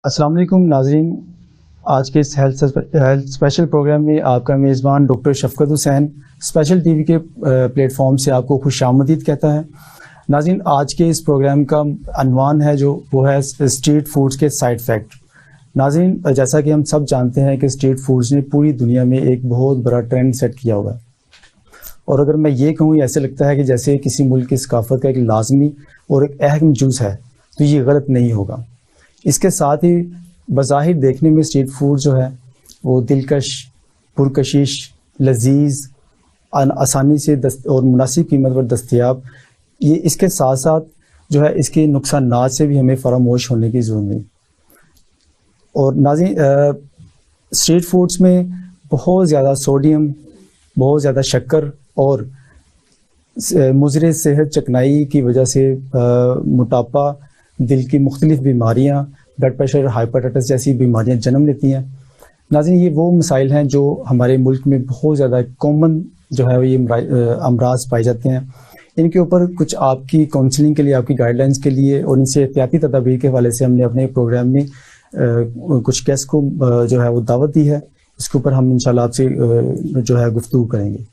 अस्सलाम वालेकुम नाज़रीन। आज के इस हेल्थ स्पेशल प्रोग्राम में आपका मेज़बान डॉक्टर शफकत हुसैन स्पेशल टीवी के प्लेटफॉर्म से आपको खुशामदीद कहता है। नाज़रीन, आज के इस प्रोग्राम का अनवान है वो है स्ट्रीट फूड्स के साइड इफ़ेक्ट। नाज़रीन, जैसा कि हम सब जानते हैं कि स्ट्रीट फूड्स ने पूरी दुनिया में एक बहुत बड़ा ट्रेंड सेट किया हुआ है, और अगर मैं ये कहूँ, ऐसे लगता है कि जैसे किसी मुल्क की सकाफत का एक लाजमी और एक अहम जुज़ है, तो ये गलत नहीं होगा। इसके साथ ही बज़ाहिर देखने में स्ट्रीट फूड जो है वो दिलकश, पुरकशिश, लजीज, आसानी से और मुनासिब कीमत पर दस्तयाब, ये इसके साथ साथ जो है इसके नुकसानात से भी हमें फरामोश होने की ज़रूरत नहीं। और नाज़रीन, स्ट्रीट फूड्स में बहुत ज़्यादा सोडियम, बहुत ज़्यादा शक्कर और मुज़र सेहत चकनाई की वजह से मोटापा, दिल की मुख्तलिफ बीमारियाँ, ब्लड प्रेशर, हाइपरटाइटिस जैसी बीमारियाँ जन्म लेती हैं। नाज़रीन, ये वो मसाइल हैं जो हमारे मुल्क में बहुत ज़्यादा कॉमन जो है ये अमराज पाए जाते हैं। इनके ऊपर कुछ आपकी काउंसलिंग के लिए, आपकी गाइडलाइंस के लिए और इनसे एहतियाती तदाबीर के हवाले से हमने अपने प्रोग्राम में कुछ गेस्ट को जो है वो दावत दी है। इसके ऊपर हम इंशाल्लाह आपसे जो है गुफ्तगू करेंगे।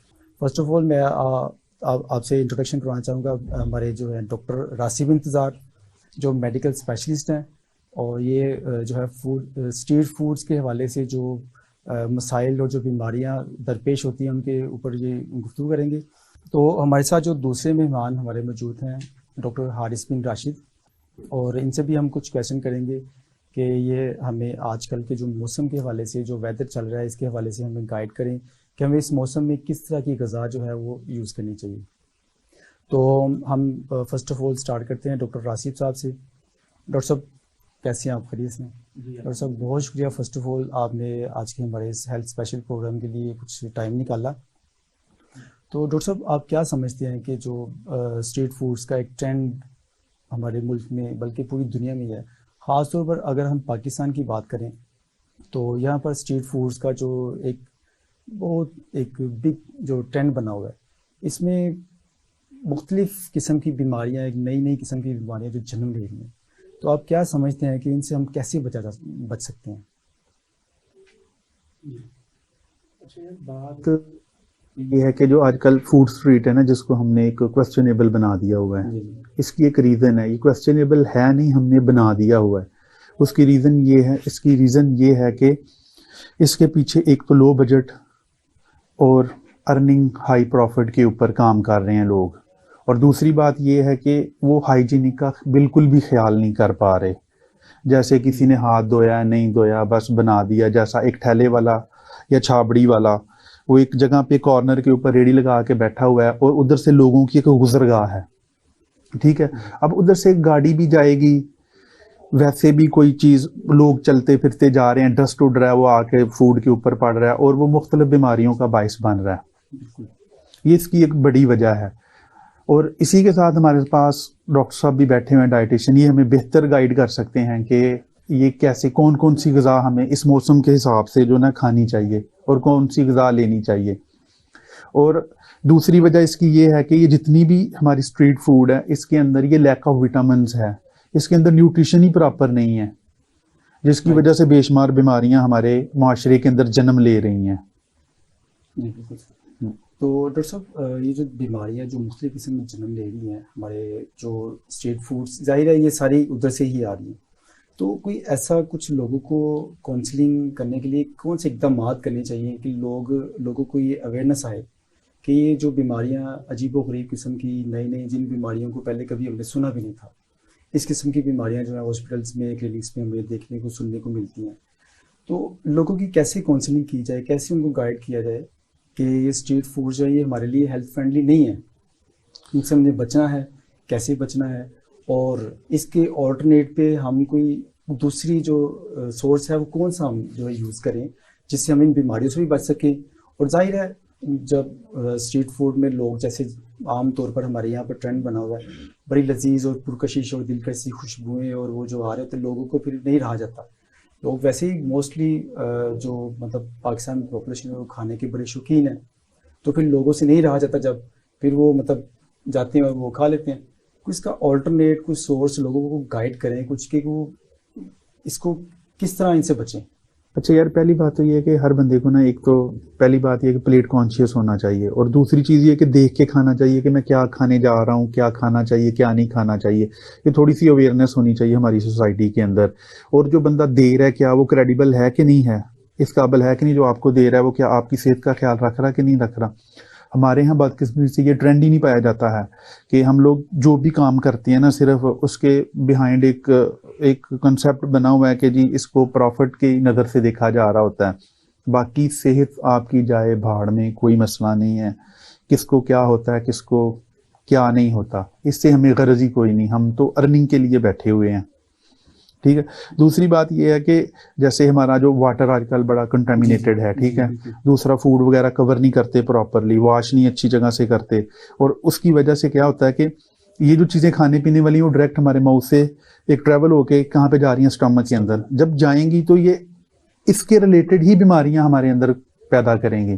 फर्स्ट ऑफ ऑल मैं आपसे इंट्रोडक्शन करवाना चाहूँगा हमारे जो है डॉक्टर रासिब इंतज़ार, जो मेडिकल स्पेशलिस्ट हैं, और ये जो है स्ट्रीट फूड्स के हवाले से जो मसाइल और जो बीमारियां दरपेश होती हैं उनके ऊपर ये गुफ्तगू करेंगे। तो हमारे साथ जो दूसरे मेहमान हमारे मौजूद हैं डॉक्टर हारिस बिन राशिद, और इनसे भी हम कुछ क्वेश्चन करेंगे कि ये हमें आजकल के जो मौसम के हवाले से, जो वेदर चल रहा है, इसके हवाले से हमें गाइड करें कि हमें इस मौसम में किस तरह की ग़िज़ा जो है वो यूज़ करनी चाहिए। तो हम फर्स्ट ऑफ ऑल स्टार्ट करते हैं डॉक्टर राशिद साहब से। डॉक्टर साहब, कैसे हैं आप? खैरियत से? डॉक्टर साहब, बहुत शुक्रिया फर्स्ट ऑफ ऑल, आपने आज के हमारे इस हेल्थ स्पेशल प्रोग्राम के लिए कुछ टाइम निकाला। तो डॉक्टर साहब, आप क्या समझते हैं कि जो स्ट्रीट फूड्स का एक ट्रेंड हमारे मुल्क में, बल्कि पूरी दुनिया में है, ख़ास तौर पर अगर हम पाकिस्तान की बात करें, तो यहाँ पर स्ट्रीट फूड्स का जो एक बिग जो ट्रेंड बना हुआ है, इसमें मुख्तलिफ़ किस्म की बीमारियाँ, एक नई किस्म की बीमारियाँ जो जन्म ले रही हैं, तो आप क्या समझते हैं कि इनसे हम कैसे बच सकते हैं? अच्छा, बात ये है कि जो आजकल फूड स्ट्रीट है ना, जिसको हमने एक क्वेश्चनेबल बना दिया हुआ है, इसकी एक रीज़न है। ये क्वेश्चनेबल है नहीं, हमने बना दिया हुआ है। उसकी रीज़न ये है, इसकी रीज़न ये है कि इसके पीछे एक तो लो बजट और अर्निंग हाई प्रॉफिट के ऊपर काम कर रहे हैं लोग, और दूसरी बात ये है कि वो हाइजीनिक का बिल्कुल भी ख्याल नहीं कर पा रहे। जैसे किसी ने हाथ धोया, नहीं धोया, बस बना दिया। जैसा एक ठेले वाला या छाबड़ी वाला, वो एक जगह पे कॉर्नर के ऊपर रेडी लगा के बैठा हुआ है, और उधर से लोगों की एक गुजरगाह है, ठीक है। अब उधर से एक गाड़ी भी जाएगी, वैसे भी कोई चीज़, लोग चलते फिरते जा रहे हैं, डस्ट उड़ रहा है, वो आके फूड के ऊपर पड़ रहा है, और वो मुख्तलिफ बीमारियों का बाइस बन रहा है। ये इसकी एक बड़ी वजह है। और इसी के साथ हमारे पास डॉक्टर साहब भी बैठे हुए हैं, डाइटिशियन, ये हमें बेहतर गाइड कर सकते हैं कि ये कैसे, कौन कौन सी ग़िज़ा हमें इस मौसम के हिसाब से जो ना खानी चाहिए और कौन सी ग़िज़ा लेनी चाहिए। और दूसरी वजह इसकी ये है कि ये जितनी भी हमारी स्ट्रीट फूड है, इसके अंदर ये लैक ऑफ विटामिन्स है, इसके अंदर न्यूट्रिशन ही प्रॉपर नहीं है, जिसकी वजह से बेशुमार बीमारियां हमारे माशरे के अंदर जन्म ले रही हैं। तो डॉक्टर साहब, ये जो बीमारियां जो मुख्तलिफ किस्म में जन्म ले रही हैं, हमारे जो स्ट्रीट फूड्स, जाहिर है ये सारी उधर से ही आ रही हैं, तो कोई ऐसा कुछ लोगों को काउंसलिंग करने के लिए कौन से इकदाम करने चाहिए कि लोगों को ये अवेयरनेस आए कि ये जो बीमारियां अजीबोगरीब किस्म की, नई जिन बीमारियों को पहले कभी हमने सुना भी नहीं था, इस किस्म की बीमारियां जो है हॉस्पिटल्स में, क्लिनिक्स में हमें देखने को, सुनने को मिलती हैं, तो लोगों की कैसे काउंसलिंग की जाए, कैसे उनको गाइड किया जाए कि ये स्ट्रीट फूड जो है ये हमारे लिए हेल्थ फ्रेंडली नहीं है, इनसे हमें बचना है, कैसे बचना है, और इसके ऑल्टरनेट पे हम कोई दूसरी जो सोर्स है वो कौन सा हम जो है यूज़ करें जिससे हम इन बीमारियों से भी बच सकें। और जाहिर है जब स्ट्रीट फूड में लोग, जैसे आम तौर पर हमारे यहाँ पर ट्रेंड बना हुआ है, बड़ी लजीज और पुरकशिश और दिलकश खुशबुएँ और वो जो आ रहे होते, लोगों को फिर नहीं रहा जाता। लोग वैसे ही मोस्टली जो मतलब पाकिस्तान में पॉपुलेशन है वो खाने के बड़े शौकीन है, तो फिर लोगों से नहीं रहा जाता, जब फिर वो मतलब जाते हैं और वो खा लेते हैं। कुछ इसका ऑल्टरनेट, कुछ सोर्स लोगों को गाइड करें कुछ कि वो इसको किस तरह इनसे बचें? अच्छा यार, पहली बात तो ये है कि हर बंदे को ना, एक तो पहली बात ये है कि प्लेट कॉन्शियस होना चाहिए, और दूसरी चीज़ ये कि देख के खाना चाहिए कि मैं क्या खाने जा रहा हूँ, क्या खाना चाहिए क्या नहीं खाना चाहिए। ये थोड़ी सी अवेयरनेस होनी चाहिए हमारी सोसाइटी के अंदर। और जो बंदा दे रहा है, क्या वो क्रेडिबल है कि नहीं है, इस काबिल है कि नहीं जो आपको दे रहा है, वो क्या आपकी सेहत का ख्याल रख रहा है कि नहीं रख रहा। हमारे यहाँ बदकिस्मती से ये ट्रेंड ही नहीं पाया जाता है कि हम लोग जो भी काम करते हैं ना, सिर्फ उसके बिहाइंड एक कंसेप्ट बना हुआ है कि जी इसको प्रॉफिट की नज़र से देखा जा रहा होता है। बाकी सेहत आपकी जाए भाड़ में, कोई मसला नहीं है। किसको क्या होता है, किसको क्या नहीं होता, इससे हमें गरज ही कोई नहीं। हम तो अर्निंग के लिए बैठे हुए हैं, ठीक है। दूसरी बात ये है कि जैसे हमारा जो वाटर आजकल बड़ा कंटामिनेटेड है, ठीक है। दूसरा, फूड वगैरह कवर नहीं करते प्रॉपरली, वॉश नहीं अच्छी जगह से करते, और उसकी वजह से क्या होता है कि ये जो चीज़ें खाने पीने वाली वो डायरेक्ट हमारे माउथ से एक ट्रैवल होके कहाँ पे जा रही हैं, स्टमक के अंदर। जब जाएंगी तो ये इसके रिलेटेड ही बीमारियां हमारे अंदर पैदा करेंगी।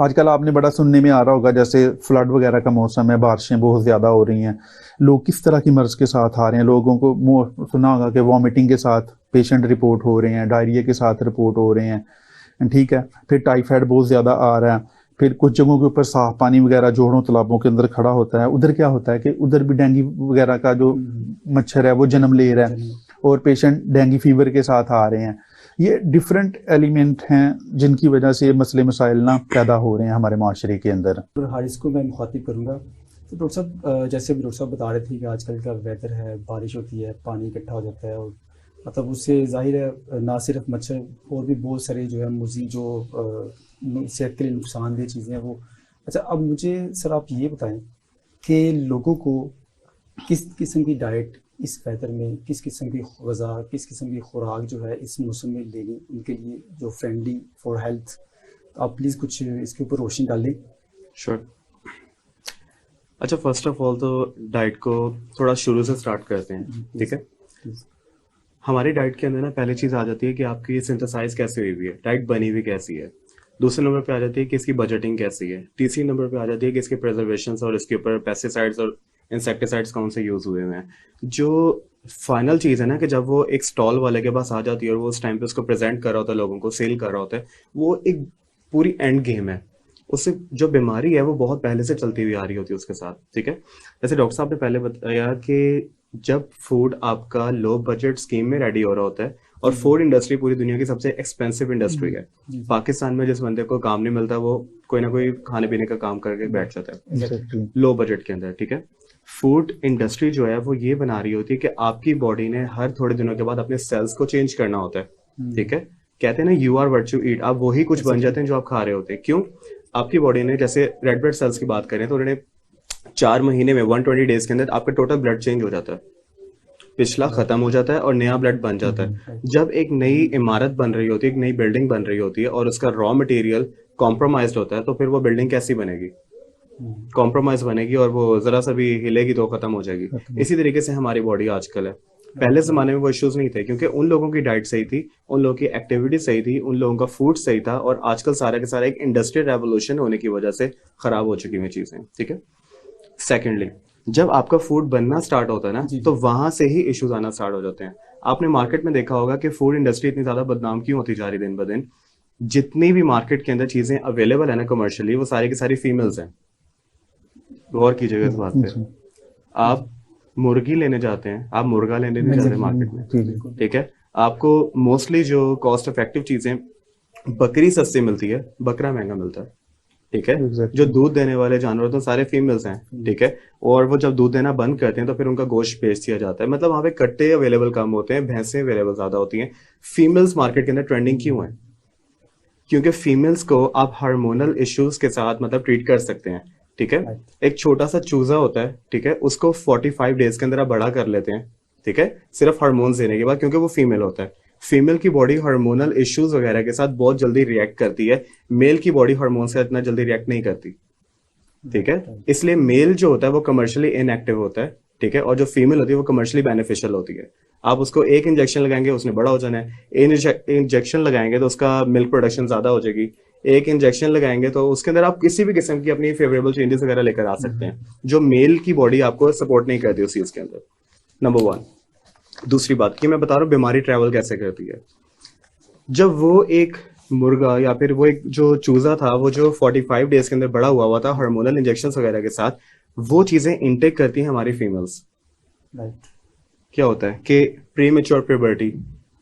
आजकल आपने बड़ा सुनने में आ रहा होगा, जैसे फ्लड वगैरह का मौसम है, बारिशें बहुत ज़्यादा हो रही हैं, लोग किस तरह की मर्ज के साथ आ रहे हैं। लोगों को सुना होगा कि वॉमिटिंग के साथ पेशेंट रिपोर्ट हो रहे हैं, डायरिया के साथ रिपोर्ट हो रहे हैं, ठीक है। फिर टाइफाइड बहुत ज़्यादा आ रहा है। फिर कुछ जगहों के ऊपर साफ पानी वगैरह जोड़ों तालाबों के अंदर खड़ा होता है, उधर क्या होता है कि उधर भी डेंगू वगैरह का जो मच्छर है वो जन्म ले रहा है, और पेशेंट डेंगू फीवर के साथ आ रहे हैं। ये डिफरेंट एलिमेंट हैं जिनकी वजह से मसले मसाइल ना पैदा हो रहे हैं हमारे माशरे के अंदर। हारिस को मैं मुखातिब करूँगा। तो डॉक्टर साहब, जैसे डॉक्टर साहब बता रहे थे कि आजकल का वेदर है, बारिश होती है, पानी इकट्ठा हो जाता है, और मतलब उससे जाहिर है ना सिर्फ मच्छर और भी बहुत सारे जो है मुज़ी जो सेहत के लिए नुकसानदेह चीज़ें हैं वो। अच्छा, अब मुझे सर आप ये बताएं कि लोगों को किस किस्म की डाइट इस वेदर में, किस किस्म की ग़ज़ा, किस किस्म की खुराक जो है इस मौसम में लेनी उनके लिए जो फ्रेंडली फॉर हेल्थ, आप प्लीज़ कुछ इसके ऊपर रोशनी डालें। श्योर। अच्छा, फर्स्ट ऑफ ऑल तो डाइट को थोड़ा शुरू से स्टार्ट करते हैं, ठीक है। हमारी डाइट के अंदर ना पहली चीज़ आ जाती है कि आपकी सिंथेसाइज कैसे हुई हुई है, डाइट बनी हुई कैसी है। दूसरे नंबर पे आ जाती है कि इसकी बजटिंग कैसी है। तीसरी नंबर पे आ जाती है कि इसके प्रिजर्वेशंस और इसके ऊपर पेस्टिसाइड्स और इंसेक्टिसाइड्स कौन से यूज़ हुए हुए हैं। जो फाइनल चीज़ है ना कि जब वो एक स्टॉल वाले के पास आ जाती है और वो उस टाइम पे उसको प्रेजेंट कर रहा होता है, लोगों को सेल कर रहा होता है, वो एक पूरी एंड गेम है। उससे जो बीमारी है वो बहुत पहले से चलती हुई आ रही होती है उसके साथ, ठीक है। जैसे डॉक्टर साहब ने पहले बताया कि जब फूड आपका लो बजट स्कीम में रेडी हो रहा होता है, और फूड इंडस्ट्री पूरी दुनिया की सबसे एक्सपेंसिव इंडस्ट्री है। पाकिस्तान में जिस बंदे को काम नहीं मिलता वो कोई ना कोई खाने पीने का काम करके बैठ जाता है लो बजट के अंदर, ठीक है। फूड इंडस्ट्री जो है वो ये बना रही होती है कि आपकी बॉडी ने हर थोड़े दिनों के बाद अपने सेल्स को चेंज करना होता है, ठीक है। कहते हैं ना, you are what you eat, आप वही कुछ बन जाते हैं जो आप खा रहे होते हैं। क्यों? आपकी बॉडी ने, जैसे रेड ब्लड सेल्स की बात करें तो उन्होंने 4 महीने में 120 डेज के अंदर आपका टोटल ब्लड चेंज हो जाता है, पिछला खत्म हो जाता है और नया ब्लड बन जाता है। जब एक नई इमारत बन रही होती है, एक नई बिल्डिंग बन रही होती है और उसका रॉ मटेरियल कॉम्प्रोमाइज्ड होता है, तो फिर वो बिल्डिंग कैसी बनेगी? कॉम्प्रोमाइज बनेगी, और वो जरा सा भी हिलेगी तो खत्म हो जाएगी। इसी तरीके से हमारी बॉडी आजकल है। पहले जमाने में वो इश्यूज नहीं थे क्योंकि उन लोगों की डाइट सही थी, उन लोगों की एक्टिविटी सही थी, उन लोगों का फूड सही था। और आजकल सारा के सारा एक इंडस्ट्रियल रेवोल्यूशन होने की वजह से खराब हो चुकी हुई चीजें, ठीक है। सेकेंडली, जब आपका फूड बनना स्टार्ट होता है ना, तो वहां से ही इश्यूज आना स्टार्ट हो जाते हैं। आपने मार्केट में देखा होगा कि फूड इंडस्ट्री इतनी ज्यादा बदनाम क्यों होती जा रही दिन ब दिन। जितनी भी मार्केट के अंदर चीजें अवेलेबल है ना कमर्शियली, वो सारी की सारी फीमेल्स हैं। गौर कीजिएगा इस बात पे। आप मुर्गी लेने जाते हैं, आप मुर्गा लेने नहीं जाते मार्केट में, ठीक है। आपको मोस्टली जो कॉस्ट इफेक्टिव चीजें, बकरी सस्ती मिलती है, बकरा महंगा मिलता है, ठीक है। जो दूध देने वाले जानवर तो सारे फीमेल्स हैं, ठीक है। और वो जब दूध देना बंद करते हैं तो फिर उनका गोश्त बेच दिया जाता है। मतलब वहां पे कट्टे अवेलेबल कम होते हैं, भैंसें अवेलेबल ज्यादा होती हैं। फीमेल्स मार्केट के अंदर ट्रेंडिंग क्यों है? क्योंकि फीमेल्स को आप हार्मोनल इश्यूज के साथ मतलब ट्रीट कर सकते हैं, ठीक है। एक छोटा सा चूजा होता है, ठीक है, उसको 45 डेज के अंदर आप बड़ा कर लेते हैं, ठीक है, सिर्फ हार्मोन्स देने के बाद, क्योंकि वो फीमेल होता है। फीमेल की बॉडी हार्मोनल इश्यूज वगैरह के साथ बहुत जल्दी रिएक्ट करती है, मेल की बॉडी हार्मोन से इतना जल्दी रिएक्ट नहीं करती, ठीक है। इसलिए मेल जो होता है वो कमर्शियली इनएक्टिव होता है, ठीक है, और जो फीमेल होती है वो कमर्शियली बेनिफिशियल होती है। आप उसको एक इंजेक्शन लगाएंगे, उसने बड़ा हो जाना है। एक इंजेक्शन लगाएंगे तो उसका मिल्क प्रोडक्शन ज्यादा हो जाएगी। एक इंजेक्शन लगाएंगे तो उसके अंदर आप किसी भी किस्म की अपनी फेवरेबल चेंजेस वगैरह लेकर आ सकते हैं, जो मेल की बॉडी आपको सपोर्ट नहीं करती उस चीज के अंदर। नंबर 1। दूसरी बात कि मैं बता रहा हूँ बीमारी ट्रैवल कैसे करती है। जब वो एक मुर्गा या फिर वो एक जो चूजा था वो जो 45 डेज के अंदर बड़ा हुआ था हार्मोनल इंजेक्शन वगैरह के साथ, वो चीजें इनटेक करती हैं हमारी फीमेल्स। राइट। क्या होता है कि प्री मेच्योर प्यूबर्टी,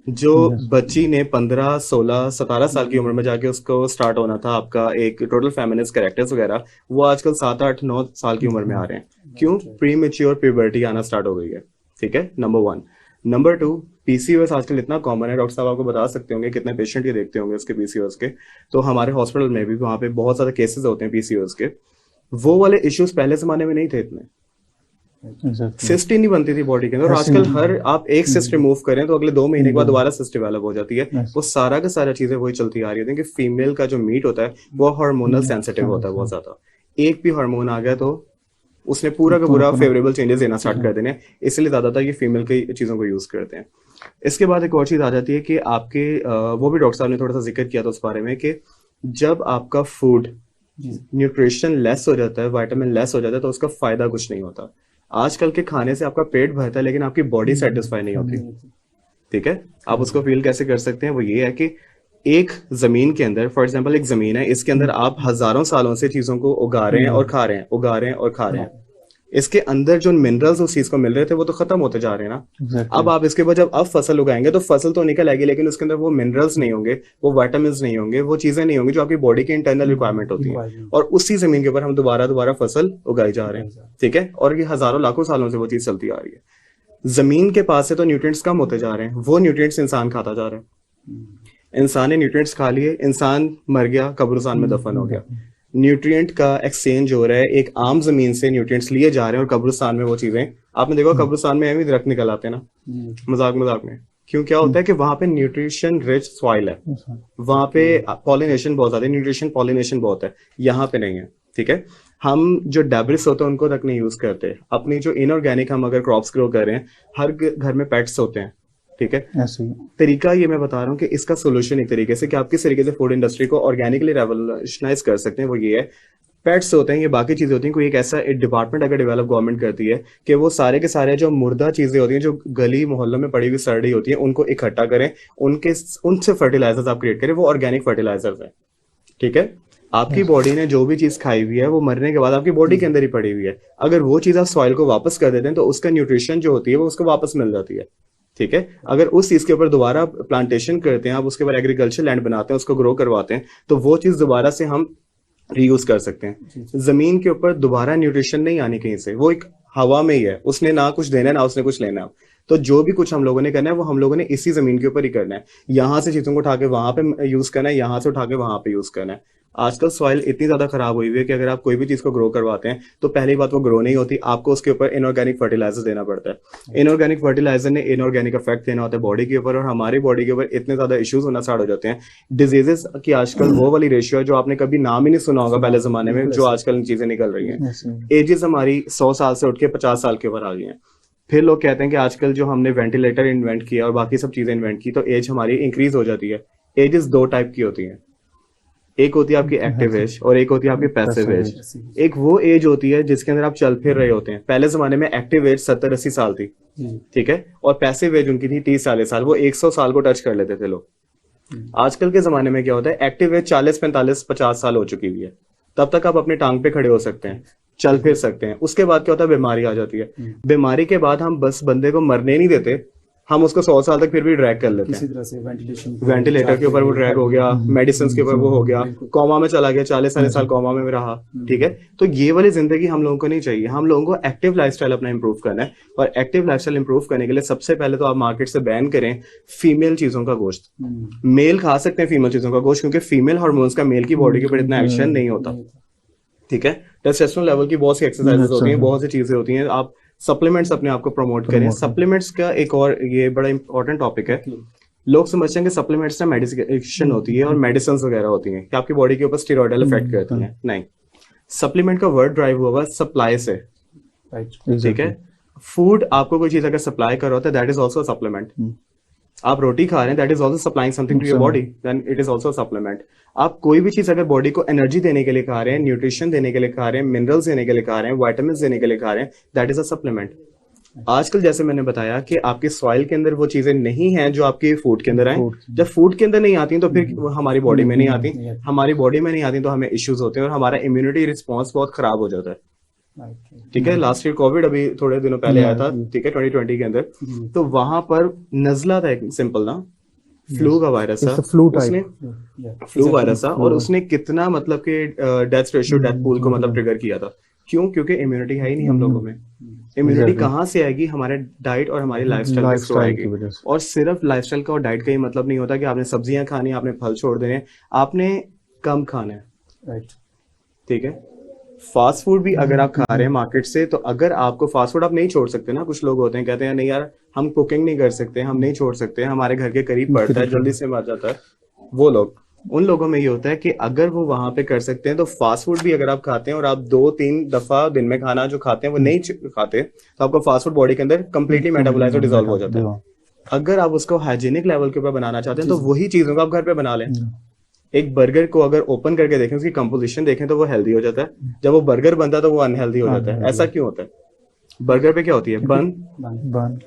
जो बच्ची ने 15, 16, 17 साल की उम्र में जाके उसको स्टार्ट होना था आपका एक टोटल फेमिनिस्ट कैरेक्टर्स वगैरह, वो आजकल 7, 8, 9 साल की उम्र में आ रहे हैं। क्यों? प्री मेच्योर प्यूबर्टी आना स्टार्ट हो गई है। ठीक है, नंबर 1। नंबर 2, पीसीओएस आजकल इतना कॉमन है, डॉक्टर साहब आपको बता सकते होंगे कितने पेशेंट ये देखते होंगे उसके पीसीओएस के। तो हमारे हॉस्पिटल में भी वहां पे बहुत ज्यादा केसेस होते हैं पीसीओएस के। वो वाले इश्यूज पहले जमाने में नहीं थे इतने। सिस्ट ही नहीं बनती थी बॉडी के अंदर, और आजकल हर आप एक सिस्ट रिमूव करें तो अगले 2 महीने के बाद दोबारा सिस्ट डेवलप हो जाती है। वो सारा का सारा चीजें वही चलती आ रही है कि फीमेल का जो मीट होता है वो हार्मोनल सेंसिटिव होता है बहुत ज्यादा। एक भी हार्मोन आ गया तो उसने पूरा का पूरा फेवरेबल चेंजेस देना स्टार्ट कर देने, इसलिए ज्यादातर ये फीमेल की चीजों को यूज करते हैं। इसके बाद एक और चीज आ जाती है कि आपके वो भी डॉक्टर साहब ने थोड़ा सा जिक्र किया था उस बारे में कि जब आपका फूड न्यूट्रिशन लेस हो जाता है, विटामिन लेस हो जाता है, तो उसका फायदा कुछ नहीं होता। आजकल के खाने से आपका पेट भरता है लेकिन आपकी बॉडी सेटिस्फाई नहीं होती। ठीक है, आप उसको फील कैसे कर सकते हैं? वो ये है कि एक जमीन के अंदर, फॉर एग्जांपल एक जमीन है, इसके अंदर आप हजारों सालों से चीजों को उगा रहे हैं और खा रहे हैं, उगा रहे हैं और खा रहे हैं। इसके अंदर जो मिनरल्स उस चीज को मिल रहे थे वो तो खत्म होते जा रहे हैं ना। अब आप इसके बाद जब अब फसल उगाएंगे तो फसल तो निकल आएगी, लेकिन उसके अंदर वो मिनरल्स नहीं होंगे, वो विटामिन नहीं होंगे, वो चीजें नहीं होंगी जो आपकी बॉडी की इंटरनल रिक्वायरमेंट होती है। और उसी जमीन के ऊपर हम दोबारा फसल उगाई जा रहे हैं। ठीक है, और ये हजारों लाखों सालों से वो चीज चलती आ रही है। जमीन के पास से तो न्यूट्रिएंट्स कम होते जा रहे हैं, वो न्यूट्रिएंट्स इंसान खाता जा रहा है। इंसान ने न्यूट्रिएंट्स खा लिए, इंसान मर गया, कब्रिस्तान में दफन हो गया। न्यूट्रिएंट का एक्सचेंज हो रहा है, एक आम जमीन से न्यूट्रिएंट्स लिए जा रहे हैं और कब्रिस्तान में वो चीजें, आपने देखा कब्रिस्तान में भी दरख्त निकल आते हैं ना मजाक में। क्यों? क्या होता है कि वहां पे न्यूट्रिशन रिच सॉइल है, वहां पे पॉलिनेशन बहुत ज्यादा है, न्यूट्रिशन पॉलिनेशन बहुत है, यहाँ पे नहीं है। ठीक है, हम जो डेब्रिस होते हैं उनको तक नहीं यूज करते। अपनी जो इनऑर्गेनिक हम अगर क्रॉप्स ग्रो कर रहे हैं, हर घर में पेट्स होते हैं। ठीक है, तरीका ये मैं बता रहा हूँ कि इसका सोल्यूशन एक तरीके से कि आप किस तरीके से फूड इंडस्ट्री को ऑर्गेनिकली रेवोल्यूशनाइज कर सकते हैं, वो ये है, पेट्स होते हैं, ये बाकी चीजें होती हैं। कोई एक ऐसा डिपार्टमेंट अगर डेवलप गवर्नमेंट करती है कि वो सारे के सारे जो मुर्दा चीजें होती हैं, जो गली मोहल्लों में पड़ी हुई सड़ रही होती है, उनको इकट्ठा करें, उनसे फर्टिलाइजर्स आप क्रिएट करें, वो ऑर्गेनिक फर्टिलाइजर्स है। ठीक है, आपकी बॉडी ने जो भी चीज खाई हुई है वो मरने के बाद आपकी बॉडी के अंदर ही पड़ी हुई है। अगर वो चीज आप सॉइल को वापस कर देते हैं तो उसका न्यूट्रिशन जो होती है वो उसको वापस मिल जाती है। ठीक है, अगर उस चीज के ऊपर दोबारा प्लांटेशन करते हैं, आप उसके ऊपर एग्रीकल्चर लैंड बनाते हैं, उसको ग्रो करवाते हैं, तो वो चीज दोबारा से हम रीयूज कर सकते हैं। जमीन के ऊपर दोबारा न्यूट्रिशन नहीं आनी कहीं से, वो एक हवा में ही है, उसने ना कुछ देना है ना उसने कुछ लेना है। तो जो भी कुछ हम लोगों ने करना है वो हम लोगों ने इसी जमीन के ऊपर ही करना है। यहाँ से चीजों को उठा के वहां पे यूज करना है, यहाँ से उठा के वहां पे यूज करना है। आजकल सॉइल इतनी ज्यादा खराब हुई हुई है कि अगर आप कोई भी चीज को ग्रो करवाते हैं तो पहली बात वो ग्रो नहीं होती, आपको उसके ऊपर इनऑर्गेनिक फर्टिलाइजर देना पड़ता है। इनऑर्गेनिक फर्टिलाइजर ने इनऑर्गेनिक इफेक्ट देना होता है बॉडी के ऊपर, और हमारी बॉडी के ऊपर इतने ज्यादा इश्यूज होना स्टार्ट हो जाते हैं। डिजीजेस की आजकल वो वाली रेशियो है जो आपने कभी नाम ही नहीं सुना होगा पहले जमाने में, जो आजकल चीजें निकल रही हैं। एजेस हमारी 100 साल से उठ के 50 साल के ऊपर आ गई हैं। फिर लोग कहते हैं कि आजकल जो हमने वेंटिलेटर इन्वेंट किया और बाकी सब चीजें इन्वेंट की तो एज हमारी इंक्रीज हो जाती है। एजेस 2 टाइप की होती हैं, एक होती है आपकी एक्टिव एज और एक होती है आपकी पैसिव एज। एक वो एज होती है जिसके अंदर आप चल फिर रहे होते हैं। पहले जमाने में एक्टिव एज 70-80 साल थी, ठीक है, और पैसिव एज उनकी थी 30-40 साल, वो 100 साल को टच कर लेते थे लोग। आजकल के जमाने में क्या होता है, एक्टिव एज 40-45-50 साल हो चुकी हुई है, तब तक आप अपनी टांग पे खड़े हो सकते हैं, चल फिर सकते हैं। उसके बाद क्या होता है, बीमारी आ जाती है। बीमारी के बाद हम बस बंदे को मरने नहीं देते, हम उसको 100 साल तक फिर भी ड्रैग कर लेते हैं। किसी तरह से वेंटिलेटर के ऊपर वो ड्रैग हो गया, मेडिसिन के ऊपर वो हो गया, कोमा में चला गया, 40 साल कोमा में रहा। ठीक है, तो ये वाली जिंदगी हम लोगों को नहीं चाहिए। हम लोगों को एक्टिव लाइफस्टाइल अपना इंप्रूव करना है, और एक्टिव लाइफस्टाइल इंप्रूव करने के लिए सबसे पहले तो आप मार्केट से बैन करें फीमेल चीजों का गोश्त। मेल खा सकते हैं फीमेल चीजों का गोश्त, क्योंकि फीमेल हार्मोन्स का मेल की बॉडी के ऊपर इतना एक्शन नहीं होता। ठीक है, टेस्टोस्टेरोन लेवल की बहुत सी एक्सरसाइजेस होती हैं, बहुत सी चीजें होती हैं। आप सप्लीमेंट्स अपने आप को प्रमोट करें। सप्लीमेंट्स का एक और ये बड़ा इंपॉर्टेंट टॉपिक है। लोग समझते हैं कि सप्लीमेंट्स ना मेडिसिन होती है और मेडिसिन वगैरह होती हैं कि आपकी बॉडी के ऊपर स्टेरॉइडल इफेक्ट करती हैं। नहीं, सप्लीमेंट का वर्ड ड्राइव हुआ सप्लाई से। ठीक है, फूड आपको कोई चीज अगर सप्लाई कर रहा होता है, दैट इज ऑल्सो सप्लीमेंट। आप रोटी खा रहे हैं, that is also supplying something to your body, then it is also supplement. आप कोई भी चीज अगर बॉडी को एनर्जी देने के लिए खा रहे हैं, न्यूट्रिशन देने के लिए खा रहे हैं, मिनरल्स देने के लिए खा रहे हैं, विटामिन देने के लिए खा रहे हैं, दैट इज अ सप्लीमेंट। आजकल जैसे मैंने बताया कि आपके सॉइल के अंदर वो चीजें नहीं हैं जो आपके फूड के अंदर आए। जब फूड के अंदर नहीं आती तो फिर वो हमारी बॉडी में नहीं आती, हमारी बॉडी में नहीं आती तो हमें इश्यूज होते हैं और हमारा इम्यूनिटी रिस्पॉन्स बहुत खराब हो जाता है। ठीक है, लास्ट ईयर कोविड अभी थोड़े दिनों पहले आया था, ठीक है, 2020 के अंदर, तो वहां पर नजला था एक सिंपल ना फ्लू का वायरस था, उसने फ्लू वायरस था और उसने कितना मतलब कि डेथ रेशियो, डेथ पूल को मतलब ट्रिगर किया था। क्यों? क्योंकि इम्यूनिटी है ही नहीं हम लोगों में। इम्यूनिटी कहाँ से आएगी? हमारे डाइट और हमारी लाइफस्टाइल के थ्रू आएगी। और सिर्फ लाइफस्टाइल का और डाइट का ही मतलब नहीं होता कि आपने सब्जियां खानी है, आपने फल छोड़ देने, आपने कम खाना है। राइट, ठीक है। फास्ट फूड भी अगर आप खा रहे हैं मार्केट से, तो अगर आपको फास्ट फूड आप नहीं छोड़ सकते ना, कुछ लोग होते हैं कहते हैं नहीं यार हम कुकिंग नहीं कर सकते, हम नहीं छोड़ सकते, हमारे घर के करीब पड़ता है, जल्दी से मर जाता है, वो लोग, उन लोगों में ये होता है कि अगर वो वहां पे कर सकते हैं तो फास्ट फूड भी अगर आप खाते हैं और आप 2-3 दफा दिन में खाना जो खाते हैं वो नहीं खाते, तो आपका फास्ट फूड बॉडी के अंदर कंप्लीटली मेटाबोलाइज और डिसॉल्व हो जाता है। अगर आप उसको हाइजीनिक लेवल के ऊपर बनाना चाहते हैं तो वही चीजों को आप घर पे बना लें। एक बर्गर को अगर ओपन करके देखें, उसकी कंपोजिशन देखें तो वो हेल्दी हो जाता है, जब वो बर्गर बनता है तो वो अनहेल्दी हो जाता है। ऐसा क्यों होता है? बर्गर पे क्या होती है? बन,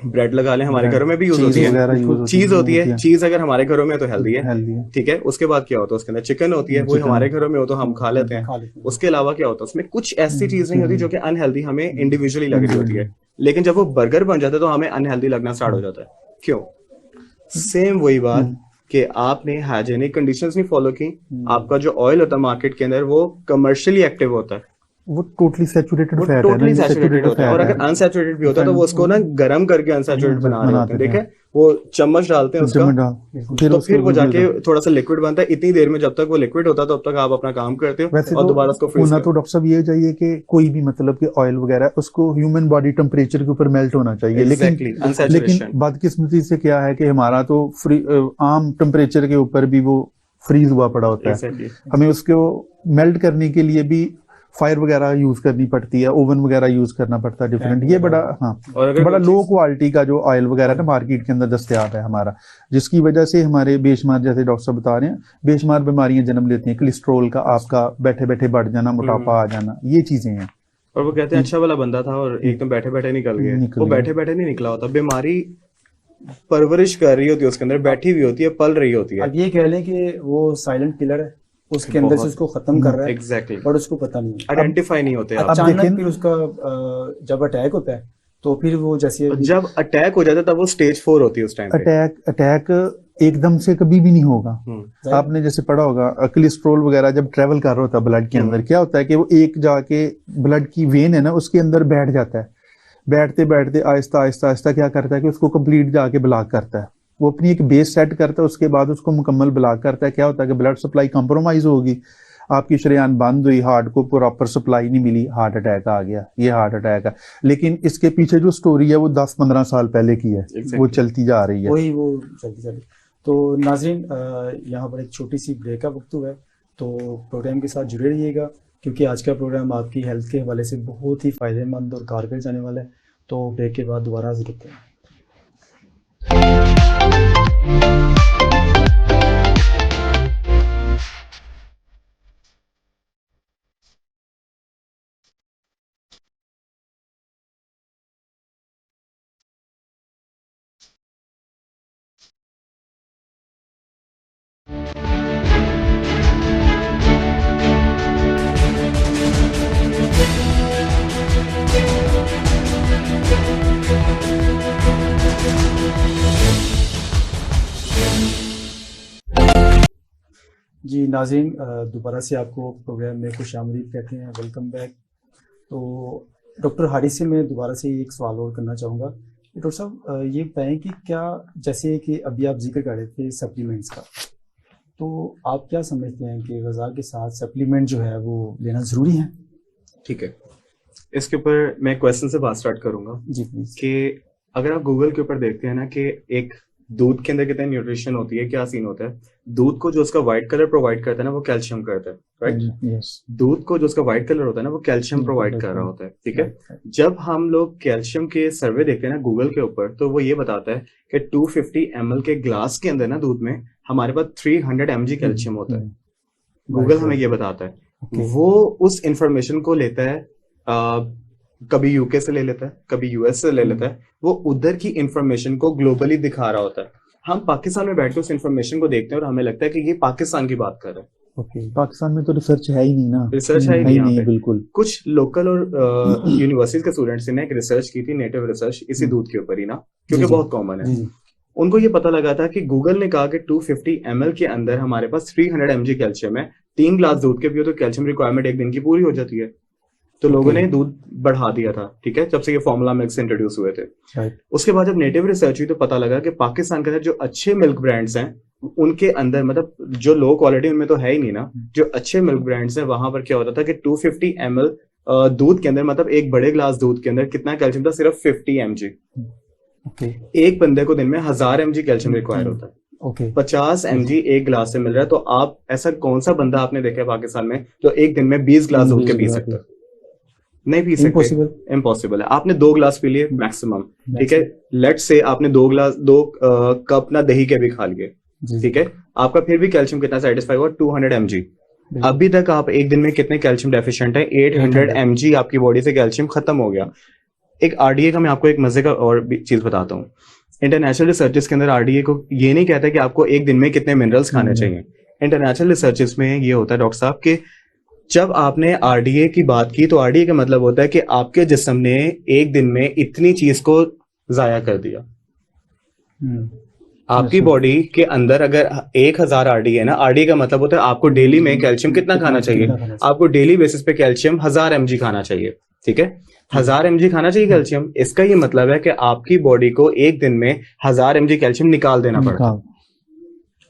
ब्रेड लगा लें, हमारे घरों में भी यूज होती है, चीज होती है, चीज अगर हमारे घरों में है तो हेल्दी है, ठीक है। उसके बाद क्या होता है? उसके अंदर चिकन होती है, वो हमारे घरों में हो तो हम खा लेते हैं। उसके अलावा क्या होता है? उसमें कुछ ऐसी चीज नहीं होती जो कि अनहेल्दी हमें इंडिविजुअली लग रही होती है, लेकिन जब वो बर्गर बन जाता है तो हमें अनहेल्दी लगना स्टार्ट हो जाता है। क्यों? सेम वही बात कि आपने हाइजीनिक कंडीशंस नहीं फॉलो की, आपका जो ऑयल होता है मार्केट के अंदर वो कमर्शियली एक्टिव होता है, वो टोटली सैचुरेटेड फैट है, टोटली सैचुरेटेड होता है। और अगर अनसैचुरेटेड भी होता है तो वो उसको ना गर्म करके अनसैचुरेटेड बना रहे होते हैं, देखे वो चम्मच डालते हैं उसका, तो फिर वो जाके थोड़ा सा लिक्विड बनता है। इतनी देर में जब तक वो लिक्विड होता है तब तक आप अपना काम करते हो और दोबारा उसको फ्रीज होना। तो डॉक्टर साहब ये चाहिए कि कोई भी मतलब कि ऑयल वगैरह उसको ह्यूमन बॉडी टेम्परेचर के ऊपर मेल्ट होना चाहिए, लेकिन बदकिस्मती से क्या है कि हमारा तो आम टेम्परेचर के ऊपर भी वो फ्रीज हुआ पड़ा होता है। हमें उसको मेल्ट करने के लिए भी फायर वगैरह यूज करनी पड़ती है, ओवन वगैरह यूज करना पड़ता है डिफरेंट। ये बड़ा बड़ा लो क्वालिटी का जो ऑयल वगैरह ना मार्केट के अंदर दस्तयाब है हमारा, जिसकी वजह से हमारे बेशुमार, जैसे डॉक्टर साहब बता रहे हैं, बेशुमार बीमारियां जन्म लेती हैं। कोलेस्ट्रॉल का आपका बैठे बैठे बढ़ जाना, मोटापा आ जाना, ये चीजें हैं। और वो कहते हैं अच्छा वाला बंदा था और एकदम बैठे बैठे निकल गया, वो बैठे बैठे नहीं निकला होता, बीमारी परवरिश कर रही होती है उसके अंदर, बैठी हुई होती है, पल रही होती है। अब ये कह लें कि वो साइलेंट किलर है, उसके अंदर से उसको खत्म कर रहा है। एग्जैक्टली, बट उसको पता नहीं, आइडेंटिफाई नहीं होते। अचानक फिर उसका जब अटैक होता है तो फिर वो जैसे जब अटैक हो जाता है तब वो स्टेज 4 होती है उस टाइम पे। अटैक एकदम से कभी भी नहीं होगा। आपने जैसे पढ़ा होगा कोलेस्ट्रॉल वगैरह जब ट्रेवल कर रहा होता है ब्लड के अंदर, क्या होता है कि वो एक जाके ब्लड की वेन है ना उसके अंदर बैठ जाता है, बैठते बैठते आहिस्ता आहिस्ता आहिस्ता क्या करता है कि उसको कंप्लीट जाके ब्लॉक करता है। वो अपनी एक बेस सेट करता है, उसके बाद उसको मुकम्मल ब्लॉक करता है। क्या होता है कि ब्लड सप्लाई कंप्रोमाइज होगी, आपकी शरीयान बंद हुई, हार्ट को प्रॉपर सप्लाई नहीं मिली, हार्ट अटैक आ गया। ये हार्ट अटैक है, लेकिन इसके पीछे जो स्टोरी है वो 10-15 साल पहले की है। वो चलती जा रही है, वही वो चलती जा रही। तो नाज़रीन, यहाँ पर एक छोटी सी ब्रेक का वक्त हुआ है, तो प्रोग्राम के साथ जुड़े रहिएगा, क्योंकि आज का प्रोग्राम आपकी हेल्थ के हवाले से बहुत ही फ़ायदेमंद और कारगर जाने वाला है। तो ब्रेक के बाद दोबारा हाजिर होते हैं। जी नाज़रीन, दोबारा से आपको प्रोग्राम में खुशामदीद कहते हैं, वेलकम बैक। तो डॉक्टर हारिस से मैं दोबारा से एक सवाल और करना चाहूँगा कि डॉक्टर साहब ये बताएं कि क्या, जैसे कि अभी आप जिक्र कर रहे थे सप्लीमेंट्स का, तो आप क्या समझते हैं कि ग़िज़ा के साथ सप्लीमेंट जो है वो लेना ज़रूरी है? ठीक है, इसके ऊपर मैं क्वेश्चन से बात स्टार्ट करूँगा जी प्लीज। कि अगर आप गूगल के ऊपर देखते हैं ना कि एक दूध के अंदर कितने न्यूट्रिशन होती है, क्या सीन होता है, दूध को जो उसका व्हाइट कलर प्रोवाइड करता है ना वो कैल्शियम करता है, राइट? यस। दूध को जो उसका व्हाइट कलर होता है ना वो कैल्शियम प्रोवाइड कर रहा होता है, ठीक है। जब हम लोग कैल्शियम के सर्वे देखते हैं ना गूगल के ऊपर, तो वो ये बताता है कि 250 ml के ग्लास के अंदर ना दूध में हमारे पास 300 mg कैल्शियम होता है। गूगल हमें ये बताता है, वो उस इंफॉर्मेशन को लेता है कभी यूके से ले लेता है, कभी यूएस से ले लेता है, वो उधर की इंफॉर्मेशन को ग्लोबली दिखा रहा होता है। हम पाकिस्तान में बैठ के उस इंफॉर्मेशन को देखते हैं और हमें लगता है कि ये पाकिस्तान की बात कर रहे हैं। ओके, पाकिस्तान में तो रिसर्च है ही नहीं ना, रिसर्च है ही नहीं यहाँ पे। बिल्कुल। कुछ लोकल और यूनिवर्सिटीज के स्टूडेंट्स ने एक रिसर्च की थी, नेटिव रिसर्च, इसी दूध के ऊपर ही ना, क्योंकि बहुत कॉमन है। उनको ये पता लगा था कि गूगल ने कहा कि 250 ml के अंदर हमारे पास 300 mg कैल्शियम है, 3 ग्लास दूध के पियो तो कैल्शियम रिक्वायरमेंट एक दिन की पूरी हो जाती है। तो लोगों ने दूध बढ़ा दिया था, ठीक है, जब से ये फॉर्मूला मिल्क इंट्रोड्यूस हुए थे। उसके बाद जब नेटिव रिसर्च हुई तो पता लगा कि पाकिस्तान के अंदर जो अच्छे मिल्क ब्रांड्स हैं उनके अंदर, मतलब जो लो क्वालिटी उनमें तो है ही नहीं ना, जो अच्छे मिल्क ब्रांड्स हैं वहां पर क्या होता था कि 250 ml दूध के अंदर, मतलब एक बड़े ग्लास दूध के अंदर कितना कैल्शियम था, सिर्फ 50 mg। एक बंदे को दिन में 1000 mg कैल्शियम रिक्वायर होता है। 50 mg एक ग्लास से मिल रहा है, तो आप ऐसा कौन सा बंदा आपने देखा है पाकिस्तान में जो एक दिन में 20 ग्लास दूध के पी सकता है? नहीं पी सकते, इम्पॉसिबल है। आपने 2 ग्लास पी लिए मैक्सिमम, ठीक है, लेट्स से आपने 2 कप ना दही के भी खा लिए, ठीक है, आपका फिर भी कैल्शियम कितना सेटिस्फाई हुआ, 200 mg। अभी तक आप एक दिन में कितने कैल्शियम डेफिशिएंट है, 800 mg आपकी बॉडी से कैल्शियम खत्म हो गया। एक आरडीए का मैं आपको एक मजे का और भी चीज बताता हूँ। इंटरनेशनल रिसर्चेस के अंदर आरडीए को ये नहीं कहता कि आपको एक दिन में कितने मिनरल्स खाने चाहिए। इंटरनेशनल रिसर्चेस में ये होता है डॉक्टर साहब कि जब आपने आरडीए की बात की तो आरडीए का मतलब होता है कि आपके जिस्म ने एक दिन में इतनी चीज को जाया कर दिया। आपकी बॉडी के अंदर अगर 1000 आरडीए है ना, आरडीए का मतलब होता है आपको डेली में कैल्शियम कितना खाना चाहिए, आपको डेली बेसिस पे कैल्शियम 1000 mg खाना चाहिए, ठीक है, 1000 mg खाना चाहिए कैल्शियम। इसका ये मतलब है कि आपकी बॉडी को एक दिन में 1000 mg कैल्शियम निकाल देना पड़ता है।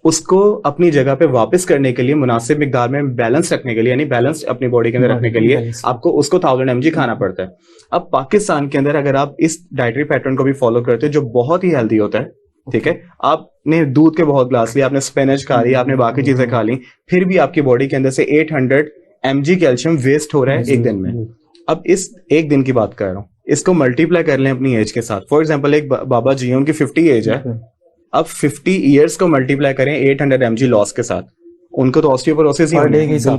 उसको अपनी जगह पे वापस करने के लिए, मुनासिब मिकदार में बैलेंस रखने के लिए, यानी बैलेंस अपनी बॉडी के अंदर रखने के लिए आपको उसको 1000 mg खाना पड़ता है। अब पाकिस्तान के अंदर अगर आप इस डाइटरी पैटर्न को भी फॉलो करते हो जो बहुत ही हेल्दी होता है, ठीक है, आपने दूध के बहुत ग्लास लिया, आपने स्पिनच खा लिया, आपने बाकी चीजें खा ली, फिर भी आपकी बॉडी के अंदर से 800 mg कैल्शियम वेस्ट हो रहा है एक दिन में। अब इस एक दिन की बात कर रहा हूँ, इसको मल्टीप्लाई कर लें अपनी एज के साथ। फॉर एग्जांपल एक बाबा जी हैं, उनकी 50 एज है, अब 50 इयर्स को मल्टीप्लाई करें 800 mg लॉस के साथ, उनको तो ऑस्टियोपोरोसिस ही होने है।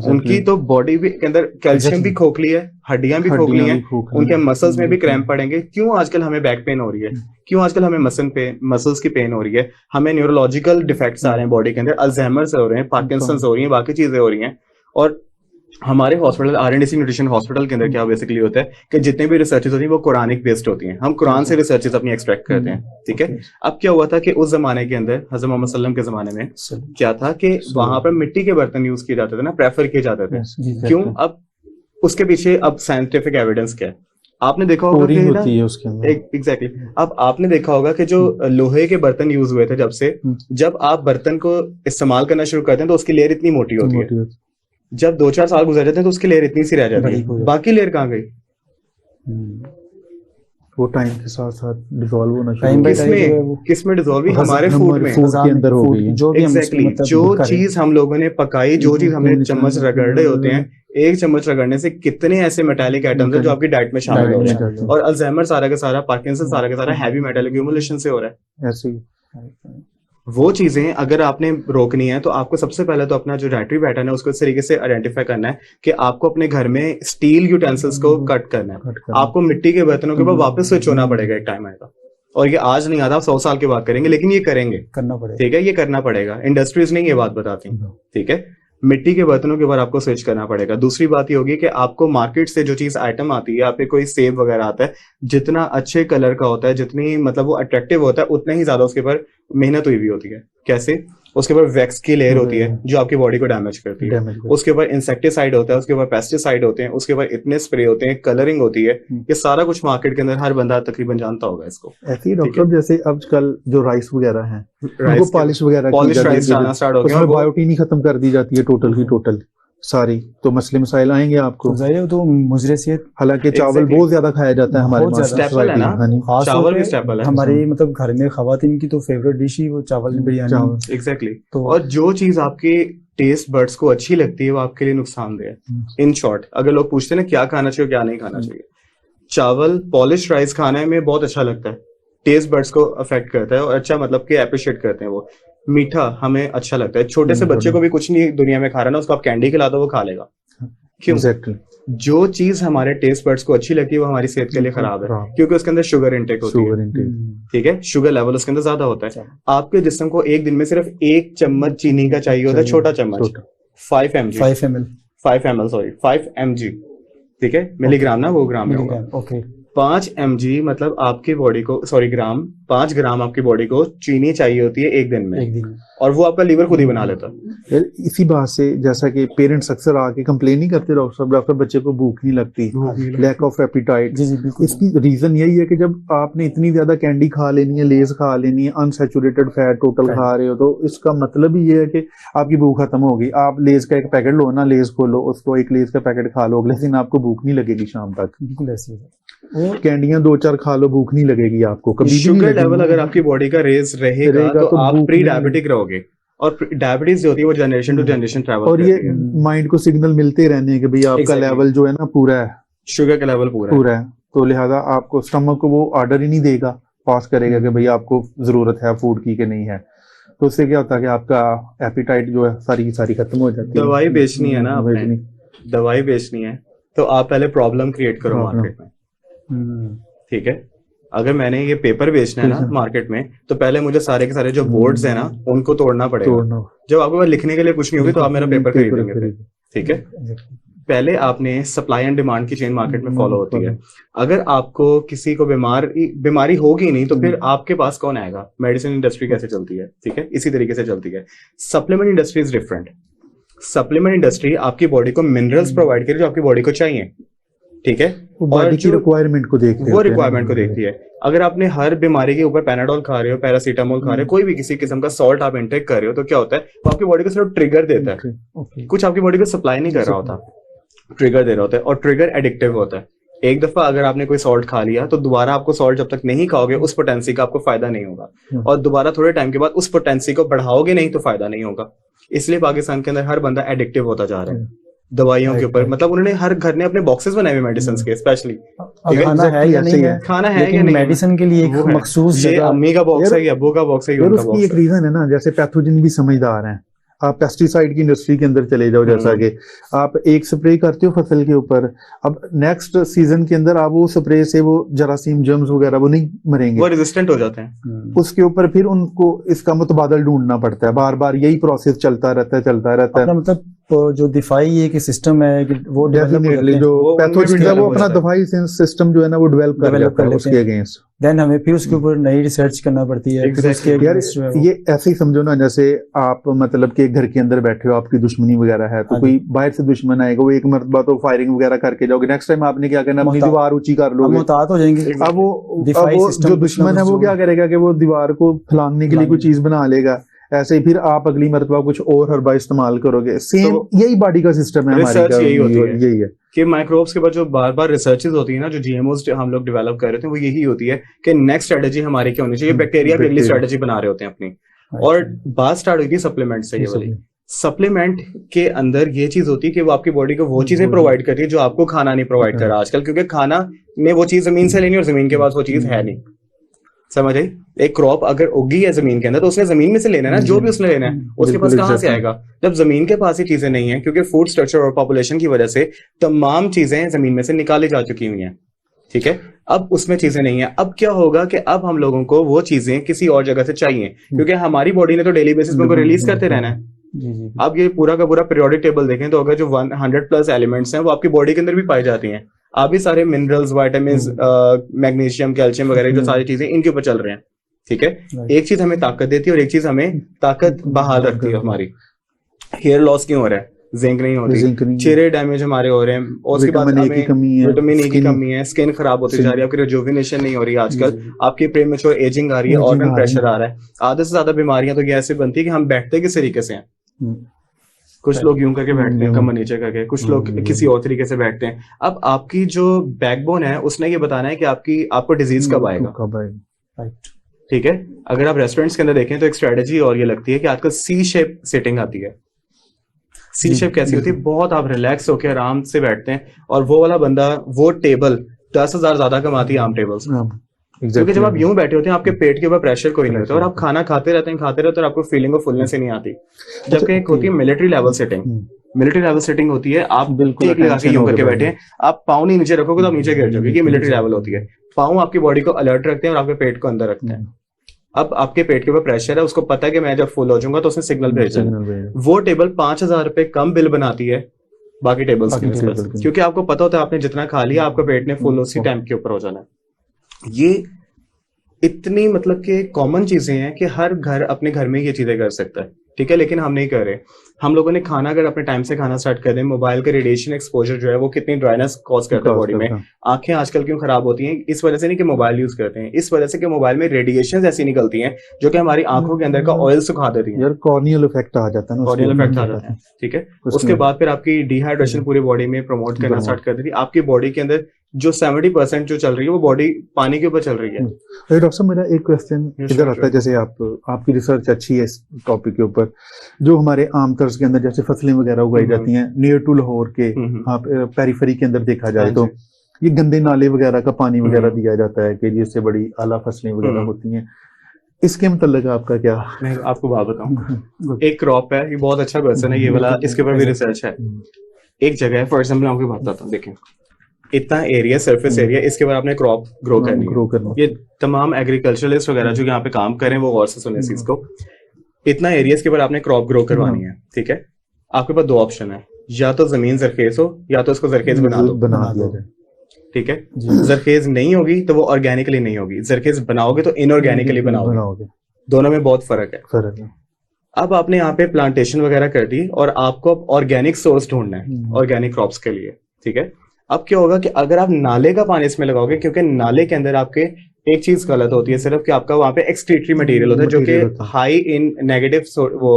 उनकी तो बॉडी भी के अंदर कैल्शियम भी खोखली है, हड्डियां भी खोखली हैं, उनके मसल्स में भी क्रैम्प पड़ेंगे। क्यों आजकल हमें बैक पेन हो रही है, क्यों आजकल हमें मसल्स की पेन हो रही है, हमें न्यूरोलॉजिकल डिफेक्ट्स आ रहे हैं बॉडी के अंदर, अल्जाइमर्स हो रहे हैं, पार्किंसंस हो रही है, बाकी चीजें हो रही हैं। और हमारे हॉस्पिटल आरएनडीसी न्यूट्रिशन हॉस्पिटल के अंदर क्या बेसिकली होता है कि जितने भी रिसर्चेस होती है वो कुरानिक बेस्ड होती हैं। हम कुरान से रिसर्चेस अपनी एक्सट्रैक्ट करते हैं, ठीक है। अब क्या हुआ था कि उस जमाने के अंदर हज़रत मोहम्मद सल्लम के जमाने में क्या था कि वहां पर मिट्टी के बर्तन यूज किए जाते थे ना, प्रेफर किए जाते थे। क्यों? अब उसके पीछे अब साइंटिफिक एविडेंस क्या है? आपने देखा होगा कि होती है उसके अंदर एग्जैक्टली। अब आपने देखा होगा कि जो लोहे के बर्तन यूज हुए थे जब आप बर्तन को इस्तेमाल करना शुरू करते हैं तो उसकी लेयर इतनी मोटी होती है, जब 2-4 साल गुजर जाते हैं तो उसकी लेयर इतनी सी रह जाती है, बाकी लेयर कहाँ गई? वो टाइम के साथ साथ डिसॉल्व होना शुरू। किसमें डिसॉल्व हुई? हमारे फूड में, फूड के अंदर हो गई। एग्जैक्टली, जो चीज हम लोगों ने पकाई, जो चीज हमने चम्मच रगड़े होते हैं, एक चम्मच रगड़ने से कितने ऐसे मेटालिक आइटम्स हैं जो आपकी डाइट में शामिल हो रहे हैं। और अल्जाइमर सारा का सारा, पार्किंसन सारा का सारा हैवी मेटल एक्यूमुलेशन से हो रहा है। ऐसे ही वो चीजें अगर आपने रोकनी है तो आपको सबसे पहले तो अपना जो डाइटरी पैटर्न है उसको इस तरीके से आइडेंटिफाई करना है कि आपको अपने घर में स्टील यूटेंसिल्स को कट करना है। आपको मिट्टी के बर्तनों के ऊपर वापस स्विच होना पड़ेगा, एक टाइम आएगा। और ये आज नहीं आता, 100 साल के बाद करेंगे, लेकिन ये करना पड़ेगा, ठीक है, ये करना पड़ेगा। इंडस्ट्रीज नहीं ये बात बताती, ठीक है। मिट्टी के बर्तनों के ऊपर आपको स्विच करना पड़ेगा। दूसरी बात ये होगी कि आपको मार्केट से जो चीज आइटम आती है, आप पे कोई सेब वगैरह आता है, जितना अच्छे कलर का होता है, जितनी मतलब वो अट्रैक्टिव होता है, उतना ही ज्यादा उसके ऊपर मेहनत हुई भी होती है। कैसे? उसके ऊपर वैक्स की लेयर होती है जो आपकी बॉडी को डैमेज करती है, उसके ऊपर इंसेक्टिसाइड होता है, उसके ऊपर पेस्टिसाइड होते हैं, उसके ऊपर इतने स्प्रे होते हैं, कलरिंग होती है। ये सारा कुछ मार्केट के अंदर हर बंदा तकरीबन जानता होगा इसको। ऐसे ही डॉक्टर, जैसे आजकल जो राइस वगैरह है, उनको पॉलिश राइस डालना स्टार्ट हो गया, उसमें बायोटीन ही खत्म कर दी जाती है टोटल की टोटल सारी, तो मसले मसाइल आएंगे आपको। तो मुजरे से हालांकि चावल बहुत ज्यादा खाया जाता है हमारे पास, स्टेपल है ना, चावल भी स्टेपल है हमारी, मतलब घर में खवातीन की तो फेवरेट डिश ही वो चावल बिरयानी। एग्जैक्टली। और जो चीज आपके टेस्ट बर्ड्स को अच्छी लगती है वो आपके लिए नुकसानदेह है। इन शॉर्ट, अगर लोग पूछते हैं ना क्या खाना चाहिए क्या नहीं खाना चाहिए, चावल पॉलिश राइस खाने में बहुत अच्छा लगता है, टेस्ट बर्ड्स को अफेक्ट करता है और अच्छा मतलब कि अप्रिशिएट करते हैं वो। मीठा हमें अच्छा लगता है, छोटे से बच्चे को भी कुछ नहीं दुनिया में खा रहा ना, उसको आप कैंडी खिला दो वो खा लेगा। क्यों? जो चीज हमारे टेस्ट बड्स को अच्छी लगती है वो हमारी सेहत के लिए खराब है, क्योंकि उसके अंदर शुगर इंटेक होती है, ठीक है, शुगर लेवल उसके अंदर ज्यादा होता है। आपके जिस्म को एक दिन में सिर्फ 1 चम्मच चीनी का चाहिए होता है, छोटा चम्मच, 5 mg, ठीक है, मिलीग्राम ना, वो ग्राम में होगा। ओके, 5 mg मतलब आपकी बॉडी को, सॉरी ग्राम, 5 ग्राम आपकी बॉडी को चीनी चाहिए होती है एक दिन में, और वो आपका लीवर खुद ही बना लेता है। इसी बात से जैसा कि पेरेंट्स अक्सर आके कंप्लेन नहीं करते डॉक्टर बच्चे को भूख नहीं लगती, लैक ऑफ एपिटाइट। इसकी रीजन यही है कि जब आपने इतनी ज्यादा कैंडी खा लेनी है, लेज खा लेनी है, अनसैचुरेटेड फैट टोटल खा रहे हो, तो इसका मतलब ही ये है कि आपकी भूख खत्म होगी। आप लेज का एक पैकेट लो ना, लेज खोलो, उसको एक लेज का पैकेट खा लो, अगले दिन आपको भूख नहीं लगेगी शाम तक। बिल्कुल ऐसे कैंडियां 2-4 खा लो, भूख नहीं लगेगी आपको कभी। शुगर लेवल अगर आपकी बॉडी का रेज रहेगा तो आप प्री डायबिटिक रहोगे, और डायबिटीज जो होती है वो जनरेशन टू जनरेशन ट्रैवल और ये माइंड को सिग्नल मिलते रहने हैं कि भाई आपका लेवल जो है ना पूरा है, शुगर का लेवल पूरा है, तो लिहाजा आपको स्टमक को वो ऑर्डर ही नहीं देगा, पास करेगा कि भाई आपको जरूरत है फूड की कि नहीं है। तो उससे क्या होता है कि आपका एपिटाइट जो है सारी की सारी खत्म हो जाती है। दवाई बेचनी है ना आपने, दवाई बेचनी है तो आप पहले प्रॉब्लम क्रिएट करो मार्केट में, ठीक है। अगर मैंने ये पेपर बेचना है ना मार्केट में, तो पहले मुझे सारे के सारे जो बोर्ड्स है ना उनको तोड़ना पड़ेगा। जब आपके पास लिखने के लिए कुछ नहीं होगी तो आप मेरा पेपर खरीदेंगे, ठीक है। पहले आपने सप्लाई एंड डिमांड की चेन मार्केट में फॉलो होती है। अगर आपको किसी को बीमारी होगी नहीं तो फिर आपके पास कौन आएगा? मेडिसिन इंडस्ट्री कैसे चलती है, ठीक है, इसी तरीके से चलती है। Supplement industry is different. Supplement industry आपकी बॉडी को मिनरल्स प्रोवाइड करे जो आपकी बॉडी को चाहिए, ठीक है, बॉडी की रिक्वायरमेंट को देखती है, वो रिक्वायरमेंट को देखती है। अगर आपने हर बीमारी के ऊपर पैनाडोल खा रहे हो, पैरासीटामोल खा रहे हो, कोई भी किसी किस्म का सॉल्ट आप इंटेक कर रहे हो, तो क्या होता है वो आपकी बॉडी को सिर्फ ट्रिगर देता है, कुछ आपकी बॉडी को सप्लाई नहीं कर रहा होता, ट्रिगर दे रहा होता है। और ट्रिगर एडिक्टिव होता है। एक दफा अगर आपने कोई सॉल्ट खा लिया तो दोबारा आपको सॉल्ट जब तक नहीं खाओगे उस पोटेंसी का आपको फायदा नहीं होगा, और दोबारा थोड़े टाइम के बाद उस पोटेंसी को बढ़ाओगे नहीं तो फायदा नहीं होगा। इसलिए पाकिस्तान के अंदर हर बंदा एडिक्टिव होता जा रहा है दवाइयों के ऊपर। मतलब उन्होंने हर घर ने अपने बॉक्सेस बनाए हुए मेडिसिन के, स्पेशली खाना है या नहीं है, खाना है या नहीं, मेडिसिन के लिए एक मखसूस जगह, अम्मी का बॉक्स है, अब्बू का बॉक्स है, उसकी एक रीजन है ना। जैसे पैथोजन भी समझदार हैं। आप पेस्टिसाइड की इंडस्ट्री के अंदर चले जाओ, जैसा कि आप एक स्प्रे करते हो फसल के ऊपर, अब नेक्स्ट सीजन के अंदर आप वो स्प्रे से वो जरासीम जर्म्स वगैरह वो नहीं मरेंगे, वो रेजिस्टेंट हो जाते हैं। उसके ऊपर फिर उनको इसका मुतबादल ढूंढना पड़ता है, बार बार यही प्रोसेस चलता रहता है। मतलब जो दिफाई एक सिस्टम है कि वो डेफिनेटली जो पैथोजन है वो अपना दिफाई सिस्टम जो है ना वो डेवलप कर लेता है उसके अगेंस्ट। देन हमें फिर उसके ऊपर नई रिसर्च करना पड़ती है। फिर उसके यार ये ऐसे ही समझो ना, जैसे आप मतलब कि घर के अंदर बैठे हो, आपकी दुश्मनी वगैरह है, तो कोई बाहर से दुश्मन आएगा, वो एक मरतबा तो फायरिंग वगैरह करके जाओगे, नेक्स्ट टाइम आपने क्या करना, अपनी दीवार ऊंची कर लोगे, मुहतात हो जाएंगे। अब वो जो दुश्मन है वो क्या करेगा कि वो दीवार को फैलाने के लिए कोई चीज बना लेगा। ऐसे ही फिर आप अगली मरतबा कुछ और हर्बा इस्तेमाल करोगे। सेम यही बॉडी का सिस्टम है हमारी का, यही है कि माइक्रोब्स के बाद जो बार बार रिसर्चेस होती है ना, जो जीएमओस हम लोग डेवलप कर रहे थे, वो यही होती है कि नेक्स्ट स्ट्रेटजी हमारी क्या होनी चाहिए। बैक्टीरिया की अगली स्ट्रेटजी बना रहे होते हैं अपनी। और बात स्टार्ट हुई थी सप्लीमेंट से। ये वाली सप्लीमेंट के अंदर ये चीज होती है कि वो आपकी बॉडी को वो चीजें प्रोवाइड करती है जो आपको खाना नहीं प्रोवाइड कर रहा आजकल, क्योंकि खाना में वो चीज जमीन से लेनी और जमीन के पास वो चीज है नहीं। समझ आई? एक क्रॉप अगर उगी है जमीन के अंदर तो उसने जमीन में से लेना है ना, जो भी उसने लेना है उसके पास कहां से आएगा जब जमीन के पास ही चीजें नहीं है, क्योंकि फूड स्ट्रक्चर और पॉपुलेशन की वजह से तमाम चीजें जमीन में से निकाली जा चुकी हुई हैं, ठीक है। अब उसमें चीजें नहीं है। अब क्या होगा कि अब हम लोगों को वो चीजें किसी और जगह से चाहिए, क्योंकि हमारी बॉडी ने तो डेली बेसिस पे उनको रिलीज करते रहना है। अब ये पूरा का पूरा पीरियोडिक टेबल देखें तो अगर जो 100+ एलिमेंट्स हैं वो आपकी बॉडी के अंदर भी पाई जाती हैं। आप भी सारे मिनरल्स, विटामिन, मैग्नीशियम, कैल्शियम वगैरह जो सारी चीजें इनके ऊपर चल रहे हैं, ठीक है। एक चीज हमें ताकत देती है और एक चीज हमें ताकत बहाल रखती है। हमारी हेयर लॉस क्यों हो रहा है? जिंक नहीं होती, चेहरे डैमेज हमारे हो रहे हैं, और उसके बाद हमें विटामिन ए की कमी है, स्किन खराब होती जा रही है, आपकी रिजुविनेशन नहीं हो रही है आजकल, आपकी प्रीमेच्योर एजिंग आ रही है, ऑर्गन प्रेशर आ रहा है। आधे से ज्यादा बीमारियां तो ये ऐसे बनती है कि हम बैठते किस तरीके से हैं। कुछ लोग यूं करके बैठते हैं, कमर नीचे करके, कुछ लोग किसी और तरीके से बैठते हैं। अब आपकी जो बैकबोन है उसने ये बताना है कि आपको डिजीज कब आएगा, ठीक है। अगर आप रेस्टोरेंट्स के अंदर देखें तो एक स्ट्रेटेजी और ये लगती है कि आजकल सी शेप सिटिंग आती है। सी शेप कैसी होती है? बहुत आप रिलैक्स होकर आराम से बैठते हैं, और वो वाला बंदा वो टेबल 10,000 ज्यादा कमाती है आम टेबल से, क्योंकि जब आप यूं बैठे होते हैं आपके पेट के ऊपर प्रेशर कोई नहीं होता और आप खाना खाते रहते हैं और आपको फीलिंग ऑफ फुलनेस ही नहीं आती। जबकि एक होती है military level setting. Military level setting होती है आप बिल्कुल टेक लगा के यूं करके बैठे हैं, आप पाँव नहीं नीचे रखोगे तो आप नीचे गिर जाओगे, ये मिलिट्री लेवल होती है। पाँव आपकी बॉडी को अलर्ट रखते हैं और आपके पेट को अंदर रखते हैं। अब आपके पेट के ऊपर प्रेशर है, उसको पता है कि मैं जब फुल हो जाऊंगा तो उसने सिग्नल भेजना है। वो टेबल 5,000 रुपए कम बिल बनाती है बाकी टेबल्स की नस्बत, क्योंकि आपको पता होता है आपने जितना खा लिया आपका पेट ने फुल उसी टाइम के ऊपर हो जाना है। ये इतनी मतलब कि कॉमन चीजें हैं कि हर घर अपने घर में ये चीजें कर सकता है, ठीक है, लेकिन हम नहीं कर रहे। हम लोगों ने खाना अगर अपने टाइम से खाना स्टार्ट कर दें, मोबाइल का रेडिएशन एक्सपोजर जो है वो कितनी ड्राइनेस कॉज करता है बॉडी में। आंखें आजकल क्यों खराब होती हैं? इस वजह से नहीं कि मोबाइल यूज करते हैं, इस वजह से कि मोबाइल में रेडिएशन ऐसी निकलती हैं जो कि हमारी आंखों के अंदर का ऑयल सुखा देती है। यार कॉर्नियल इफेक्ट आ जाता है ना, कॉर्नियल इफेक्ट आ जाता है, ठीक है। उसके बाद फिर आपकी डिहाइड्रेशन पूरी बॉडी में प्रमोट करना स्टार्ट कर देती है। आपकी बॉडी के अंदर जो 70% जो चल रही है वो बॉडी पानी के ऊपर चल रही है। डॉक्टर साहब मेरा एक क्वेश्चन इधर आता है, जैसे आपकी रिसर्च अच्छी है इस टॉपिक के ऊपर, जो हमारे आम तर्ज के अंदर जैसे फसलें वगैरह उगाई जाती हैं नियर टू लाहौर के पेरिफेरी के अंदर देखा जाए तो ये गंदे नाले वगैरह का पानी वगैरह दिया जाता है कि जिससे बड़ी आला फसलें वगैरह होती हैं। इसके मतलब आपका क्या? मैं आपको बात बताऊं, एक क्रॉप है, ये बहुत अच्छा क्वेश्चन है ये वाला, इसके ऊपर भी रिसर्च है। एक जगह है, फॉर एग्जाम्पल आपको बात बताता हूँ, देखें इतना एरिया, सरफेस एरिया, इसके ऊपर आपने क्रॉप ग्रो करनी है। ये तमाम एग्रीकल्चरलिस्ट वगैरह जो यहाँ पे काम करें वो गौर से सुने इस चीज को। इतना एरिया के ऊपर आपने क्रॉप ग्रो करवानी है, ठीक है। आपके पास दो ऑप्शन है, या तो जमीन जरखेज हो या तो उसको जरखेज बना दिया जाए, ठीक है। जरखेज नहीं होगी तो वो ऑर्गेनिकली नहीं होगी, जरखेज बनाओगे तो इनऑर्गेनिकली बनाओगे, दोनों में बहुत फर्क है। अब आपने यहाँ पे प्लांटेशन वगैरह कर दी और आपको अब ऑर्गेनिक सोर्स ढूंढना है ऑर्गेनिक क्रॉप्स के लिए, ठीक है। अब क्या होगा कि अगर आप नाले का पानी इसमें लगाओगे, क्योंकि नाले के अंदर आपके एक चीज गलत होती है सिर्फ कि आपका वहां पे एक्सक्रीटरी मटेरियल होता है जो कि हाई इन नेगेटिव वो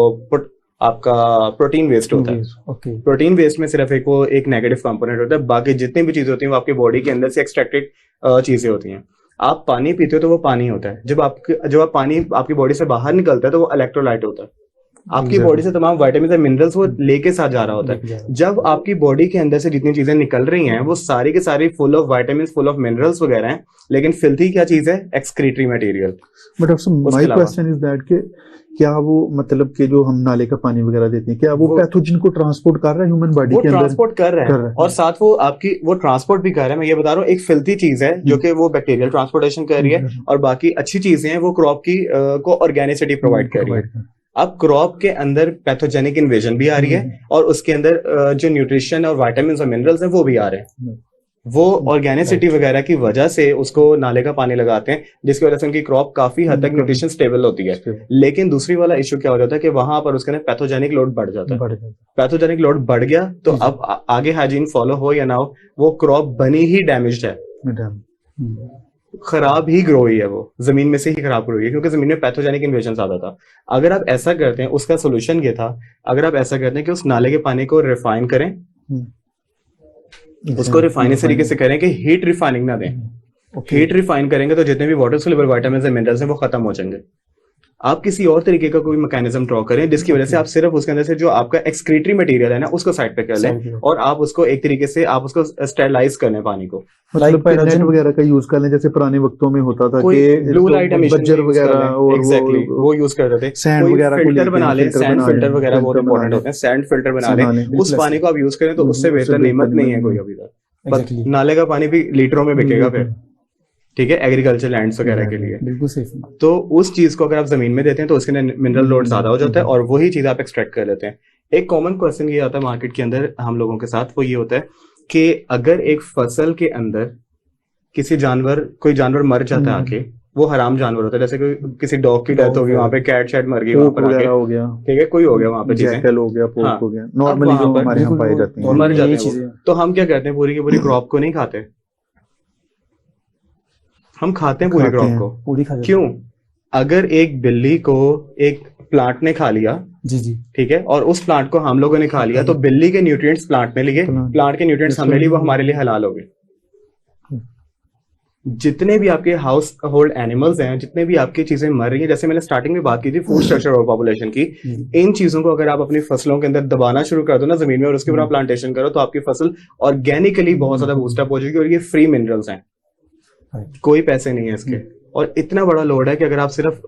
आपका प्रोटीन वेस्ट होता है। प्रोटीन वेस्ट में सिर्फ एक नेगेटिव कंपोनेंट होता है, बाकी जितनी भी चीजें होती हैं वो आपकी बॉडी के अंदर से एक्सट्रैक्टेड चीजें होती हैं। आप पानी पीते हो तो वो पानी होता है, जब आप पानी आपकी बॉडी से बाहर निकलता है तो वो इलेक्ट्रोलाइट होता है। आपकी बॉडी से तमाम विटामिन और मिनरल्स वो लेके साथ जा रहा होता है। जब आपकी बॉडी के अंदर से जितनी चीजें निकल रही हैं वो सारी की सारी full of vitamin, full of minerals वगैरह हैं, लेकिन फिल्थी क्या चीज है? Excretory material. But doctor my question is that कि क्या वो मतलब कि जो हम नाले का पानी वगैरह देते हैं क्या वो पैथोजन को ट्रांसपोर्ट कर रहा है ह्यूमन बॉडी के अंदर? ट्रांसपोर्ट कर रहा है और साथ वो ट्रांसपोर्ट भी कर रहा है। मैं ये बता रहा हूँ, एक फिल्थी चीज है जो कि वो बैक्टीरियल ट्रांसपोर्टेशन कर रही है और बाकी अच्छी चीजें हैं वो क्रॉप की को ऑर्गेनिसिटी प्रोवाइड कर रही है। अब क्रॉप के अंदर पैथोजेनिक इन्वेजन भी आ रही है और उसके अंदर जो न्यूट्रिशन और विटामिन और मिनरल्स हैं वो भी आ रहे हैं। वो ऑर्गेनिसिटी वगैरह की वजह से उसको नाले का पानी लगाते हैं, जिसकी वजह से उनकी क्रॉप काफी हद तक न्यूट्रिशन स्टेबल होती है। लेकिन दूसरी वाला इश्यू क्या हो जाता है कि वहां पर उसके अंदर पैथोजेनिक लोड बढ़ जाता है। पैथोजेनिक लोड बढ़ गया तो अब आगे हाइजीन फॉलो हो या ना हो, वो क्रॉप बनी ही डैमेज्ड है, खराब ही ग्रो हुई है, वो जमीन में से ही खराब ग्रो हुई है क्योंकि जमीन में पैथोजेनिक इन्वेजन ज्यादा था। अगर आप ऐसा करते हैं, उसका सोल्यूशन ये था, अगर आप ऐसा करते हैं कि उस नाले के पानी को रिफाइन करें, उसको रिफाइन इस तरीके से करें कि हीट रिफाइनिंग ना दें। हीट रिफाइन करेंगे तो जितने भी वाटर सोल्यूबल विटामिन और मिनरल्स हैं वो खत्म हो जाएंगे। आप किसी और तरीके का कोई मैकेनिज्म ड्रॉ करें जिसकी वजह से आप सिर्फ उसके अंदर से जो आपका एक्सक्रीटरी मटेरियल है ना उसको साइड पे कर लें और आप उसको एक तरीके से आप उसको स्टेरलाइज करने पानी को, मतलब नेट वगैरह का यूज कर लें जैसे पुराने वक्तों में होता था कि ब्लू लाइट एमिशन बजर वगैरह और एग्जैक्टली वो यूज करते थे। सैंड वगैरह को फिल्टर बना लें, सैंड फिल्टर वगैरह बहुत इंपॉर्टेंट होते हैं, सैंड फिल्टर बना लें, उस पानी को आप यूज करें तो उससे बेहतर नेमत नहीं है कोई अभी तक। बस नाले का पानी भी लीटरों में बिकेगा फिर, ठीक है, एग्रीकल्चर लैंड्स वगैरह के लिए बिल्कुल सेफ। तो उस चीज को अगर आप जमीन में देते हैं तो उसके अंदर मिनरल लोड ज्यादा हो जाता है और वही चीज आप एक्सट्रैक्ट कर लेते हैं। एक कॉमन क्वेश्चन ये आता है मार्केट के अंदर हम लोगों के साथ, वो ये होता है कि अगर एक फसल के अंदर कोई जानवर मर जाता है आके, वो हराम जानवर होता है, जैसे कोई किसी डॉग की डेथ होगी, वहां पे कैट शैट मर गई, वहां पर आके हो गया, ठीक है, कोई हो गया वहां पे चीजें, जैकल हो गया, पोर्क हो गया, नॉर्मली जो हमारे यहाँ पाए जाते हैं, मर जाते हैं। तो हम क्या करते हैं, पूरी की पूरी क्रॉप को नहीं खाते, हम खाते हैं पूरी क्रॉप को। पूरी खा क्यों? अगर एक बिल्ली को एक प्लांट ने खा लिया, जी जी, ठीक है, और उस प्लांट को हम लोगों ने खा लिया, तो बिल्ली के न्यूट्रिएंट्स प्लांट ने लिए, प्लांट के न्यूट्रिएंट्स हमने लिए, वो हमारे लिए हलाल हो गए। जितने भी आपके हाउस होल्ड एनिमल्स हैं, जितने भी आपकी चीजें मर रही हैं, जैसे मैंने स्टार्टिंग में बात की थी फूड स्ट्रक्चर और पॉपुलेशन की, इन चीजों को अगर आप अपनी फसलों के अंदर दबाना शुरू कर दो ना जमीन में और उसके ऊपर आप प्लांटेशन करो, तो आपकी फसल ऑर्गेनिकली बहुत ज्यादा बूस्टअप हो जाएगी और ये फ्री मिनरल्स हैं। कोई पैसे नहीं है इसके। और इतना बड़ा लोड है कि अगर आप सिर्फ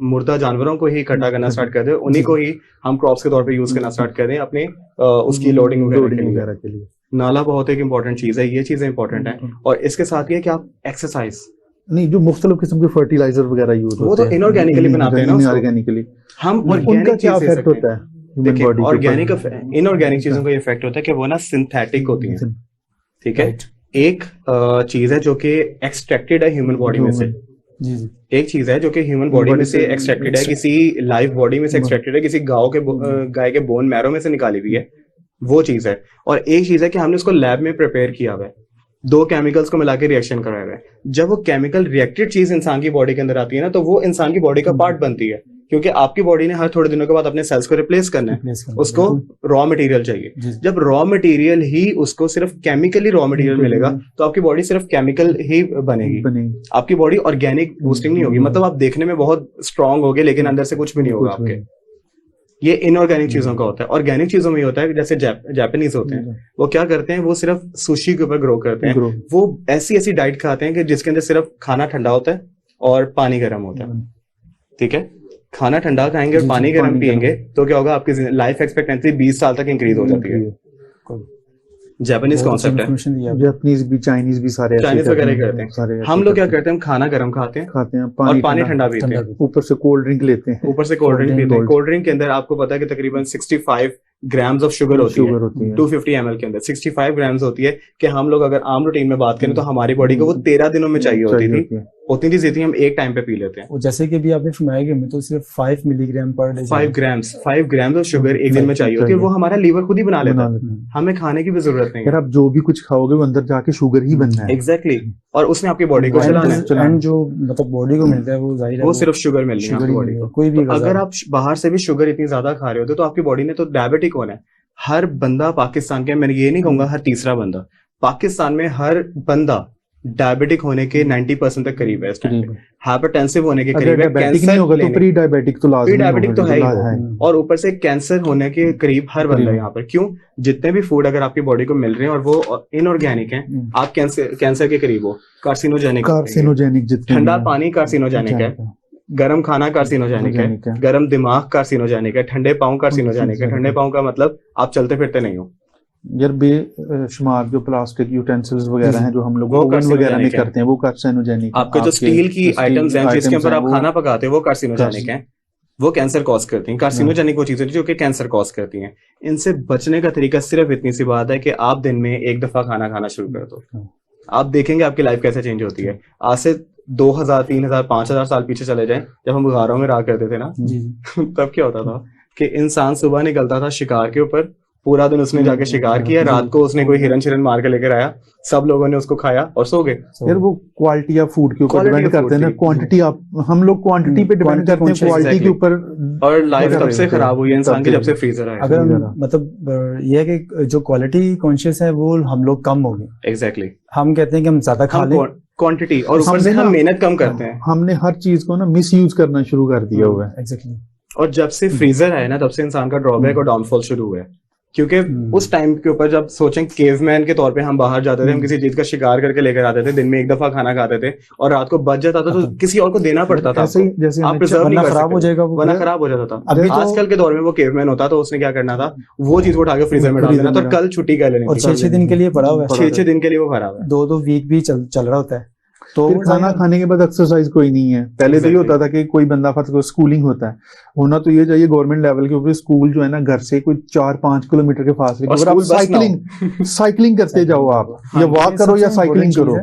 मुर्दा जानवरों को ही इकट्ठा करना स्टार्ट कर दें, उन्हीं को ही हम क्रॉप्स के तौर पे यूज करना स्टार्ट कर दें अपने उसकी लोडिंग वगैरह के लिए। नाला बहुत एक इंपॉर्टेंट चीज है, ये चीजें इंपॉर्टेंट है। और इसके साथ ये कि आप एक्सरसाइज नहीं, जो मुख्तलिफ किस्म के फर्टिलाइजर वगैरह यूज होते हैं, वो तो इनऑर्गेनिकली बनाते हैं ना, इनऑर्गेनिकली। हम उनका क्या इफेक्ट होता है देखिए, ऑर्गेनिक इनऑर्गेनिक चीजों का इफेक्ट होता है कि वो ना सिंथेटिक होती है, ठीक है। एक चीज है जो कि एक्सट्रैक्टेड है ह्यूमन बॉडी में से, एक चीज है जो कि ह्यूमन बॉडी में से एक्सट्रैक्टेड है, किसी लाइव बॉडी में से एक्सट्रैक्टेड है, किसी गाय के बोन मैरो में से निकाली हुई है, वो चीज है। और एक चीज है कि हमने उसको लैब में प्रिपेयर किया हुआ है, 2 केमिकल्स को मिला के रिएक्शन कराया हुआ है। जब वो केमिकल रिएक्टेड चीज इंसान की बॉडी के अंदर आती है ना, तो वो इंसान की बॉडी का पार्ट बनती है, क्योंकि आपकी बॉडी ने हर थोड़े दिनों के बाद अपने सेल्स को रिप्लेस करना है, उसको रॉ मटेरियल चाहिए। जब रॉ मटेरियल ही उसको सिर्फ केमिकली रॉ मटेरियल मिलेगा, तो आपकी बॉडी सिर्फ केमिकल ही बनेगी, आपकी बॉडी ऑर्गेनिक बूस्टिंग नहीं होगी। मतलब आप देखने में बहुत स्ट्रांग होगे लेकिन अंदर से कुछ भी नहीं होगा आपके। ये इनऑर्गेनिक चीजों का होता है। ऑर्गेनिक चीजों में होता है जैसे जापानीज होते हैं, वो क्या करते हैं, वो सिर्फ सुशी के ऊपर ग्रो करते हैं। वो ऐसी डाइट खाते हैं कि जिसके अंदर सिर्फ खाना ठंडा होता है और पानी गर्म होता है, ठीक है। खाना ठंडा खाएंगे और पानी गर्म पिएंगे तो क्या होगा, आपकी लाइफ एक्सपेक्टेंसी 20 साल तक इंक्रीज हो जाती है। जापानीज कॉन्सेप्ट है, जापानीज भी चाइनीज भी सारे चाइनीज वगैरह करते हैं। हम लोग क्या करते हैं, हम खाना गर्म खाते हैं और पानी ठंडा पीते हैं, ऊपर से कोल्ड ड्रिंक लेते हैं, ऊपर से कोल्ड ड्रिंक पीते हैं। कोल्ड ड्रिंक के अंदर आपको पता है कि तकरीबन 65 ग्राम्स ऑफ शुगर होती है 250 ml के अंदर 65 ग्राम्स होती है। कि हम लोग अगर आम रूटीन में बात करें तो हमारी बॉडी को वो 13 दिनों में चाहिए होती थी, उतनी चीज थी हम एक टाइम पे पी लेते हैं। जैसे कि अभी आपने फरमाया कि हमें तो सिर्फ 5 milligram per day 5 grams of sugar एक दिन में चाहिए होती है, वो हमारा लीवर खुद ही बना लेता है, हमें खाने की भी जरूरत नहीं है। आप जो भी कुछ खाओगे वो अंदर जाके शुगर ही बनना है। एग्जैक्टली। और उसने आपकी बॉडी को चलाना है, एंड जो मतलब बॉडी को मिलता है वो जाहिर है वो सिर्फ शुगर मिल रही है आपकी बॉडी को। कोई भी अगर आप बाहर से भी शुगर इतनी ज्यादा खा रहे होते तो आपकी बॉडी ने तो डायबिटिक होना है। हर बंदा पाकिस्तान के, मैंने ये नहीं कहूंगा हर तीसरा बंदा, पाकिस्तान में हर बंदा डायबिटिक होने के 90% तक करीब है इस टाइम पे, हाइपरटेंसिव होने के करीब है, कैंसर नहीं होगा तो प्री डायबिटिक तो लाजमी, प्री डायबिटिक तो है ही, और ऊपर से कैंसर होने के करीब हर बंदा है यहाँ पर। क्यों? जितने भी फूड अगर आपकी बॉडी को मिल रहे हैं और वो इनऑर्गेनिक हैं, आप कैंसर के करीब हो, कार्सिनोजेनिक, ठंडा पानी कार्सिनोजेनिक है, गरम खाना कार्सिनोजेनिक है, गरम दिमाग कार्सिनोजेनिक है, ठंडे पाँव कार्सिनोजेनिक है। ठंडे पाँव का मतलब आप चलते फिरते नहीं हो यार। बेशुमार जो प्लास्टिक यूटेंसिल्स वगैरह हैं जो हम लोग ओवन वगैरह में करते हैं वो कार्सिनोजेनिक। आपके जो स्टील की आइटम्स हैं जिसके ऊपर आप खाना पकाते हैं वो कार्सिनोजेनिक हैं, वो कैंसर कॉज करती हैं। कार्सिनोजेनिक वो चीजें जो कि कैंसर कॉज करती हैं। इनसे बचने का तरीका सिर्फ इतनी सी बात है कि आप दिन में एक दफा खाना खाना शुरू कर दो, आप देखेंगे आपकी लाइफ कैसे चेंज होती है। आज से 2000, 3000, 5000 साल पीछे चले जाएं, जब हम गारों में रहा करते थे ना तब क्या होता था कि इंसान सुबह निकलता था शिकार के ऊपर, पूरा दिन उसने जाके शिकार किया, रात को उसने कोई हिरन शिरन मार के लेकर आया, सब लोगों ने उसको खाया और सो गए। यार वो क्वालिटी ऑफ फूड के ऊपर डिपेंड करते हैं ना, क्वांटिटी हम लोग क्वांटिटी पे डिपेंड करते हैं, क्वालिटी के ऊपर। और लाइफ तब से खराब हुई है इंसान की जब से फ्रीजर आया। अगर मतलब ये है कि जो क्वालिटी कॉन्शियस है वो हम लोग कम हो गए। एग्जैक्टली। हम कहते हैं कि हम ज्यादा खा लें क्वांटिटी, और ऊपर से हम मेहनत कम करते हैं। हमने हर चीज को ना मिस यूज करना शुरू कर दिया हुआ है। एग्जैक्टली। और जब से फ्रीजर आया ना तब से इंसान का ड्रॉबैक और डाउनफॉल शुरू हुआ है। क्योंकि उस टाइम के ऊपर जब सोचें केवमैन के तौर पे हम बाहर जाते थे, हम किसी चीज का शिकार करके लेकर आते थे, दिन में एक दफा खाना खाते थे और रात को बच जाता था तो किसी और को देना पड़ता था। जैसे आप प्रिजर्व नहीं कर खराब हो जाएगा, वरना खराब हो जाता था। आजकल के दौर में वो केवमैन होता तो उसने क्या करना था, वो चीज को उठा के फ्रीजर में डाल देना, तो कल छुट्टी कर लेनी। और 6-6 दिन के लिए पड़ा हुआ है, 6-6 दिन के लिए वो खराब है, 2-2 वीक भी चल रहा होता है। तो खाना खाने के बाद एक्सरसाइज कोई नहीं है। पहले तो ये होता था कि कोई बंदा फर्स्ट स्कूलिंग होता है, होना तो ये चाहिए गवर्नमेंट लेवल के ऊपर स्कूल जो है ना, घर से कोई 4-5 किलोमीटर के फासले पर आप साइकिलिंग करते जाओ, आप या वॉक करो या साइकिलिंग करो।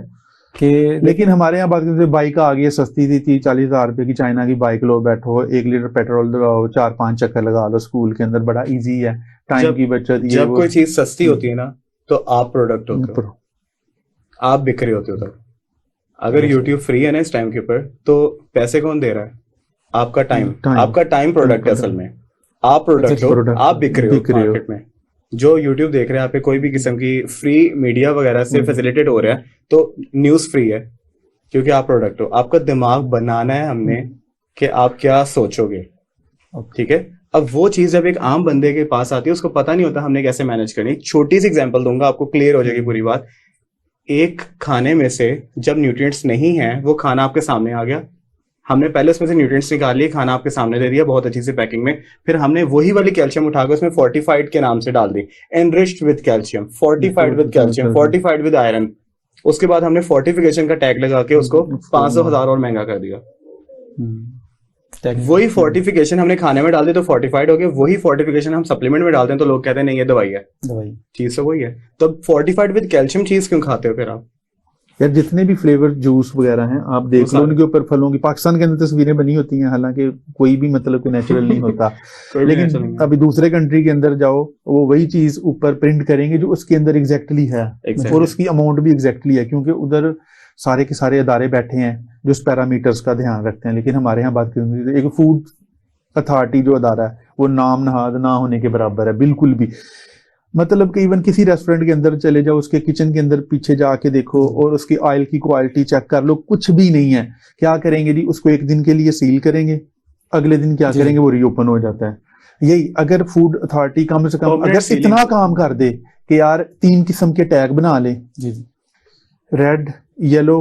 लेकिन हमारे यहाँ बात करते बाइक आ गई, सस्ती थी 30-40 हजार रुपए की चाइना की बाइक लो, बैठो 1 लीटर पेट्रोल लगाओ, 4-5 चक्कर लगा लो स्कूल के अंदर, बड़ा इजी है, टाइम की बचत। जब कोई चीज सस्ती होती है ना तो आप प्रोडक्ट होते हो, आप बिक्री होते हो। तब अगर YouTube फ्री है ना इस टाइम के ऊपर, तो पैसे कौन दे रहा है? आपका टाइम। आपका टाइम प्रोडक्ट है असल में, आप प्रोडक्ट हो, आप बिक रहे हो मार्केट में। जो YouTube देख रहे हैं, आप पे कोई भी किस्म की फ्री मीडिया वगैरह से फैसिलिटेट हो रहा है तो न्यूज फ्री है, क्योंकि आप प्रोडक्ट हो। आपका दिमाग बनाना है हमने कि आप क्या सोचोगे, ठीक है। अब वो चीज जब एक आम बंदे के पास आती है, उसको पता नहीं होता हमने कैसे मैनेज करनी। छोटी सी एग्जांपल दूंगा, आपको क्लियर हो जाएगी पूरी बात। एक खाने में से जब न्यूट्रिएंट्स नहीं है, वो खाना आपके सामने आ गया, हमने पहले उसमें से न्यूट्रिएंट्स निकाल लिए, खाना आपके सामने दे दिया बहुत अच्छी सी पैकिंग में, फिर हमने वही वाली कैल्शियम उठाकर उसमें फोर्टिफाइड के नाम से डाल दी, enriched with calcium, fortified with calcium, fortified with iron. उसके बाद हमने फोर्टिफिकेशन का टैग लगा के उसको 500,000 और महंगा कर दिया। वही फोर्टिफिकेशन हमने खाने में डाल दी तो फोर्टिफाइड हो गया, वही फोर्टिफिकेशन हम सप्लीमेंट में डालते हैं तो लोग कहते हैं नहीं ये दवाई है, चीज तो वही है। तो फोर्टिफाइड विद कैल्शियम चीज क्यों खाते हो फिर आप? यार जितने भी फ्लेवर जूस वगैरह हैं आप देख लो, उनके ऊपर फलों की पाकिस्तान के अंदर तस्वीरें बनी होती हैं, हालांकि कोई भी मतलब कोई नेचुरल नहीं होता लेकिन अभी दूसरे कंट्री के अंदर जाओ, वो वही चीज ऊपर प्रिंट करेंगे जो उसके अंदर एग्जैक्टली है और उसकी अमाउंट भी एग्जैक्टली है, क्योंकि उधर सारे के सारे अदारे बैठे हैं जो उस पैरामीटर्स का ध्यान रखते हैं। लेकिन हमारे यहाँ बात करें, एक फूड अथॉरिटी जो अदारा है वो नाम नहाद ना होने के बराबर है बिल्कुल भी। मतलब कि इवन किसी रेस्टोरेंट के अंदर चले जाओ, उसके किचन के अंदर पीछे जाके देखो और उसकी ऑयल की क्वालिटी चेक कर लो, कुछ भी नहीं है। क्या करेंगे जी, उसको एक दिन के लिए सील करेंगे, अगले दिन क्या करेंगे, वो रीओपन हो जाता है। यही अगर फूड अथॉरिटी कम से कम अगर इतना काम कर दे कि यार 3 किस्म के टैग बना ले, रेड, येलो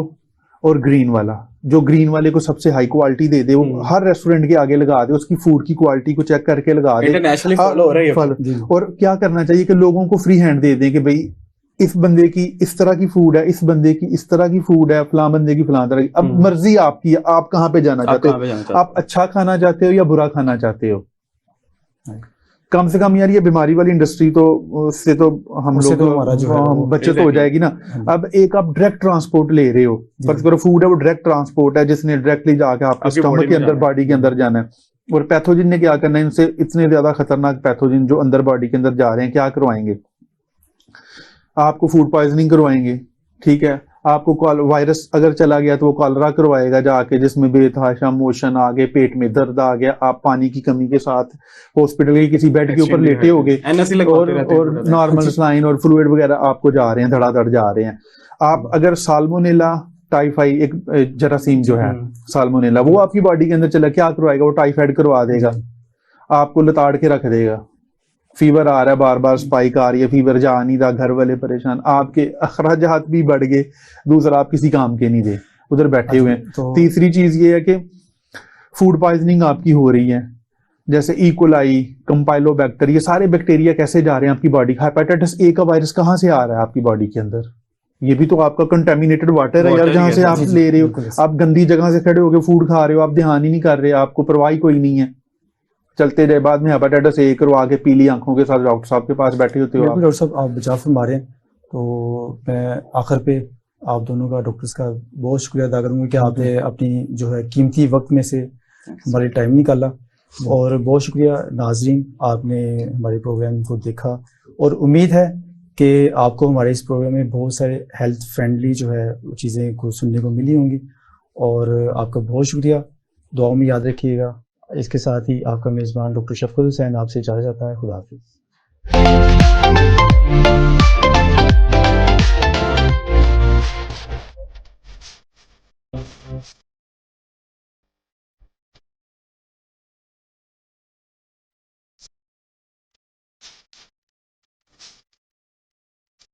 और ग्रीन वाला, जो ग्रीन वाले को सबसे हाई क्वालिटी दे दे, वो हर रेस्टोरेंट के आगे लगा दे, उसकी फूड की क्वालिटी को चेक करके लगा दे, इंटरनेशनली फॉलो हो रहा है। और क्या करना चाहिए कि लोगों को फ्री हैंड दे दें कि भाई इस बंदे की इस तरह की फूड है, इस बंदे की इस तरह की फूड है, फलां बंदे की फलां तरह की। अब मर्जी आपकी है, आप कहाँ पे जाना चाहते हो, आप अच्छा खाना चाहते हो या बुरा खाना चाहते हो। कम से कम यार ये बीमारी वाली इंडस्ट्री तो उससे तो हम लोग बचत हो जाएगी ना। अब एक आप डायरेक्ट ट्रांसपोर्ट ले रहे हो, फर्ज करो फूड है वो डायरेक्ट ट्रांसपोर्ट है जिसने डायरेक्टली जाके आपके स्टमक के अंदर बॉडी के अंदर जाना है, और पैथोजन ने क्या करना है, इनसे इतने ज्यादा खतरनाक पैथोजन जो अंदर बॉडी के अंदर जा रहे हैं, क्या करवाएंगे आपको, फूड पॉइजनिंग करवाएंगे, ठीक है। आपको वायरस अगर चला गया तो वो कॉलरा करवाएगा जाके, जिसमें बेतहाशा मोशन आ गए, पेट में दर्द आ गया, आप पानी की कमी के साथ हॉस्पिटल के किसी बेड के ऊपर लेटे होगे और नॉर्मल स्लाइन और फ्लूइड वगैरह आपको जा रहे हैं, धड़ाधड़ जा रहे हैं। आप अगर साल्मोनेला टाइफाई एक जरासीम जो है साल्मोनेला, वो आपकी बॉडी के अंदर चला, क्या करवाएगा, वो टाइफाइड करवा देगा, आपको लताड़ के रख देगा। फीवर आ रहा है, बार बार स्पाइक आ रही है, फीवर जा नहीं रहा, घर वाले परेशान, आपके अखराजात भी बढ़ गए, दूसरा आप किसी काम के नहीं दे, उधर बैठे हुए हैं। तो तीसरी चीज ये है कि फूड पॉइजनिंग आपकी हो रही है, जैसे इकोलाई, कंपाइलोबैक्टर, ये सारे बैक्टीरिया कैसे जा रहे हैं आपकी बॉडी। हेपेटाइटिस ए का वायरस कहाँ से आ रहा है आपकी बॉडी के अंदर, ये भी तो आपका कंटेमिनेटेड वाटर है यार, जहां से आप ले रहे हो। आप गंदी जगह से खड़े होकर फूड खा रहे हो, आप ध्यान ही नहीं कर रहे, आपको परवाही कोई नहीं है, चलते जाए, बाद में हेपेटाइटिस ए करवा के पीली आंखों के साथ डॉक्टर साहब के पास बैठे होते हो। डॉक्टर साहब आप बचाव फरमा रहे हैं, तो मैं आखिर पे आप दोनों का, डॉक्टर्स का बहुत शुक्रिया अदा करूंगा कि आपने अपनी जो है कीमती वक्त में से हमारे टाइम निकाला, और बहुत शुक्रिया नाजरीन, आपने हमारे प्रोग्राम को देखा, और उम्मीद है कि आपको हमारे इस प्रोग्राम में बहुत सारे हेल्थ फ्रेंडली जो है चीज़ें को सुनने को मिली होंगी, और आपका बहुत शुक्रिया, दुआओं में याद रखिएगा। इसके साथ ही आपका मेज़बान डॉक्टर शफकत हुसैन आपसे इजाज़त चाहता है। खुदा हाफिज़।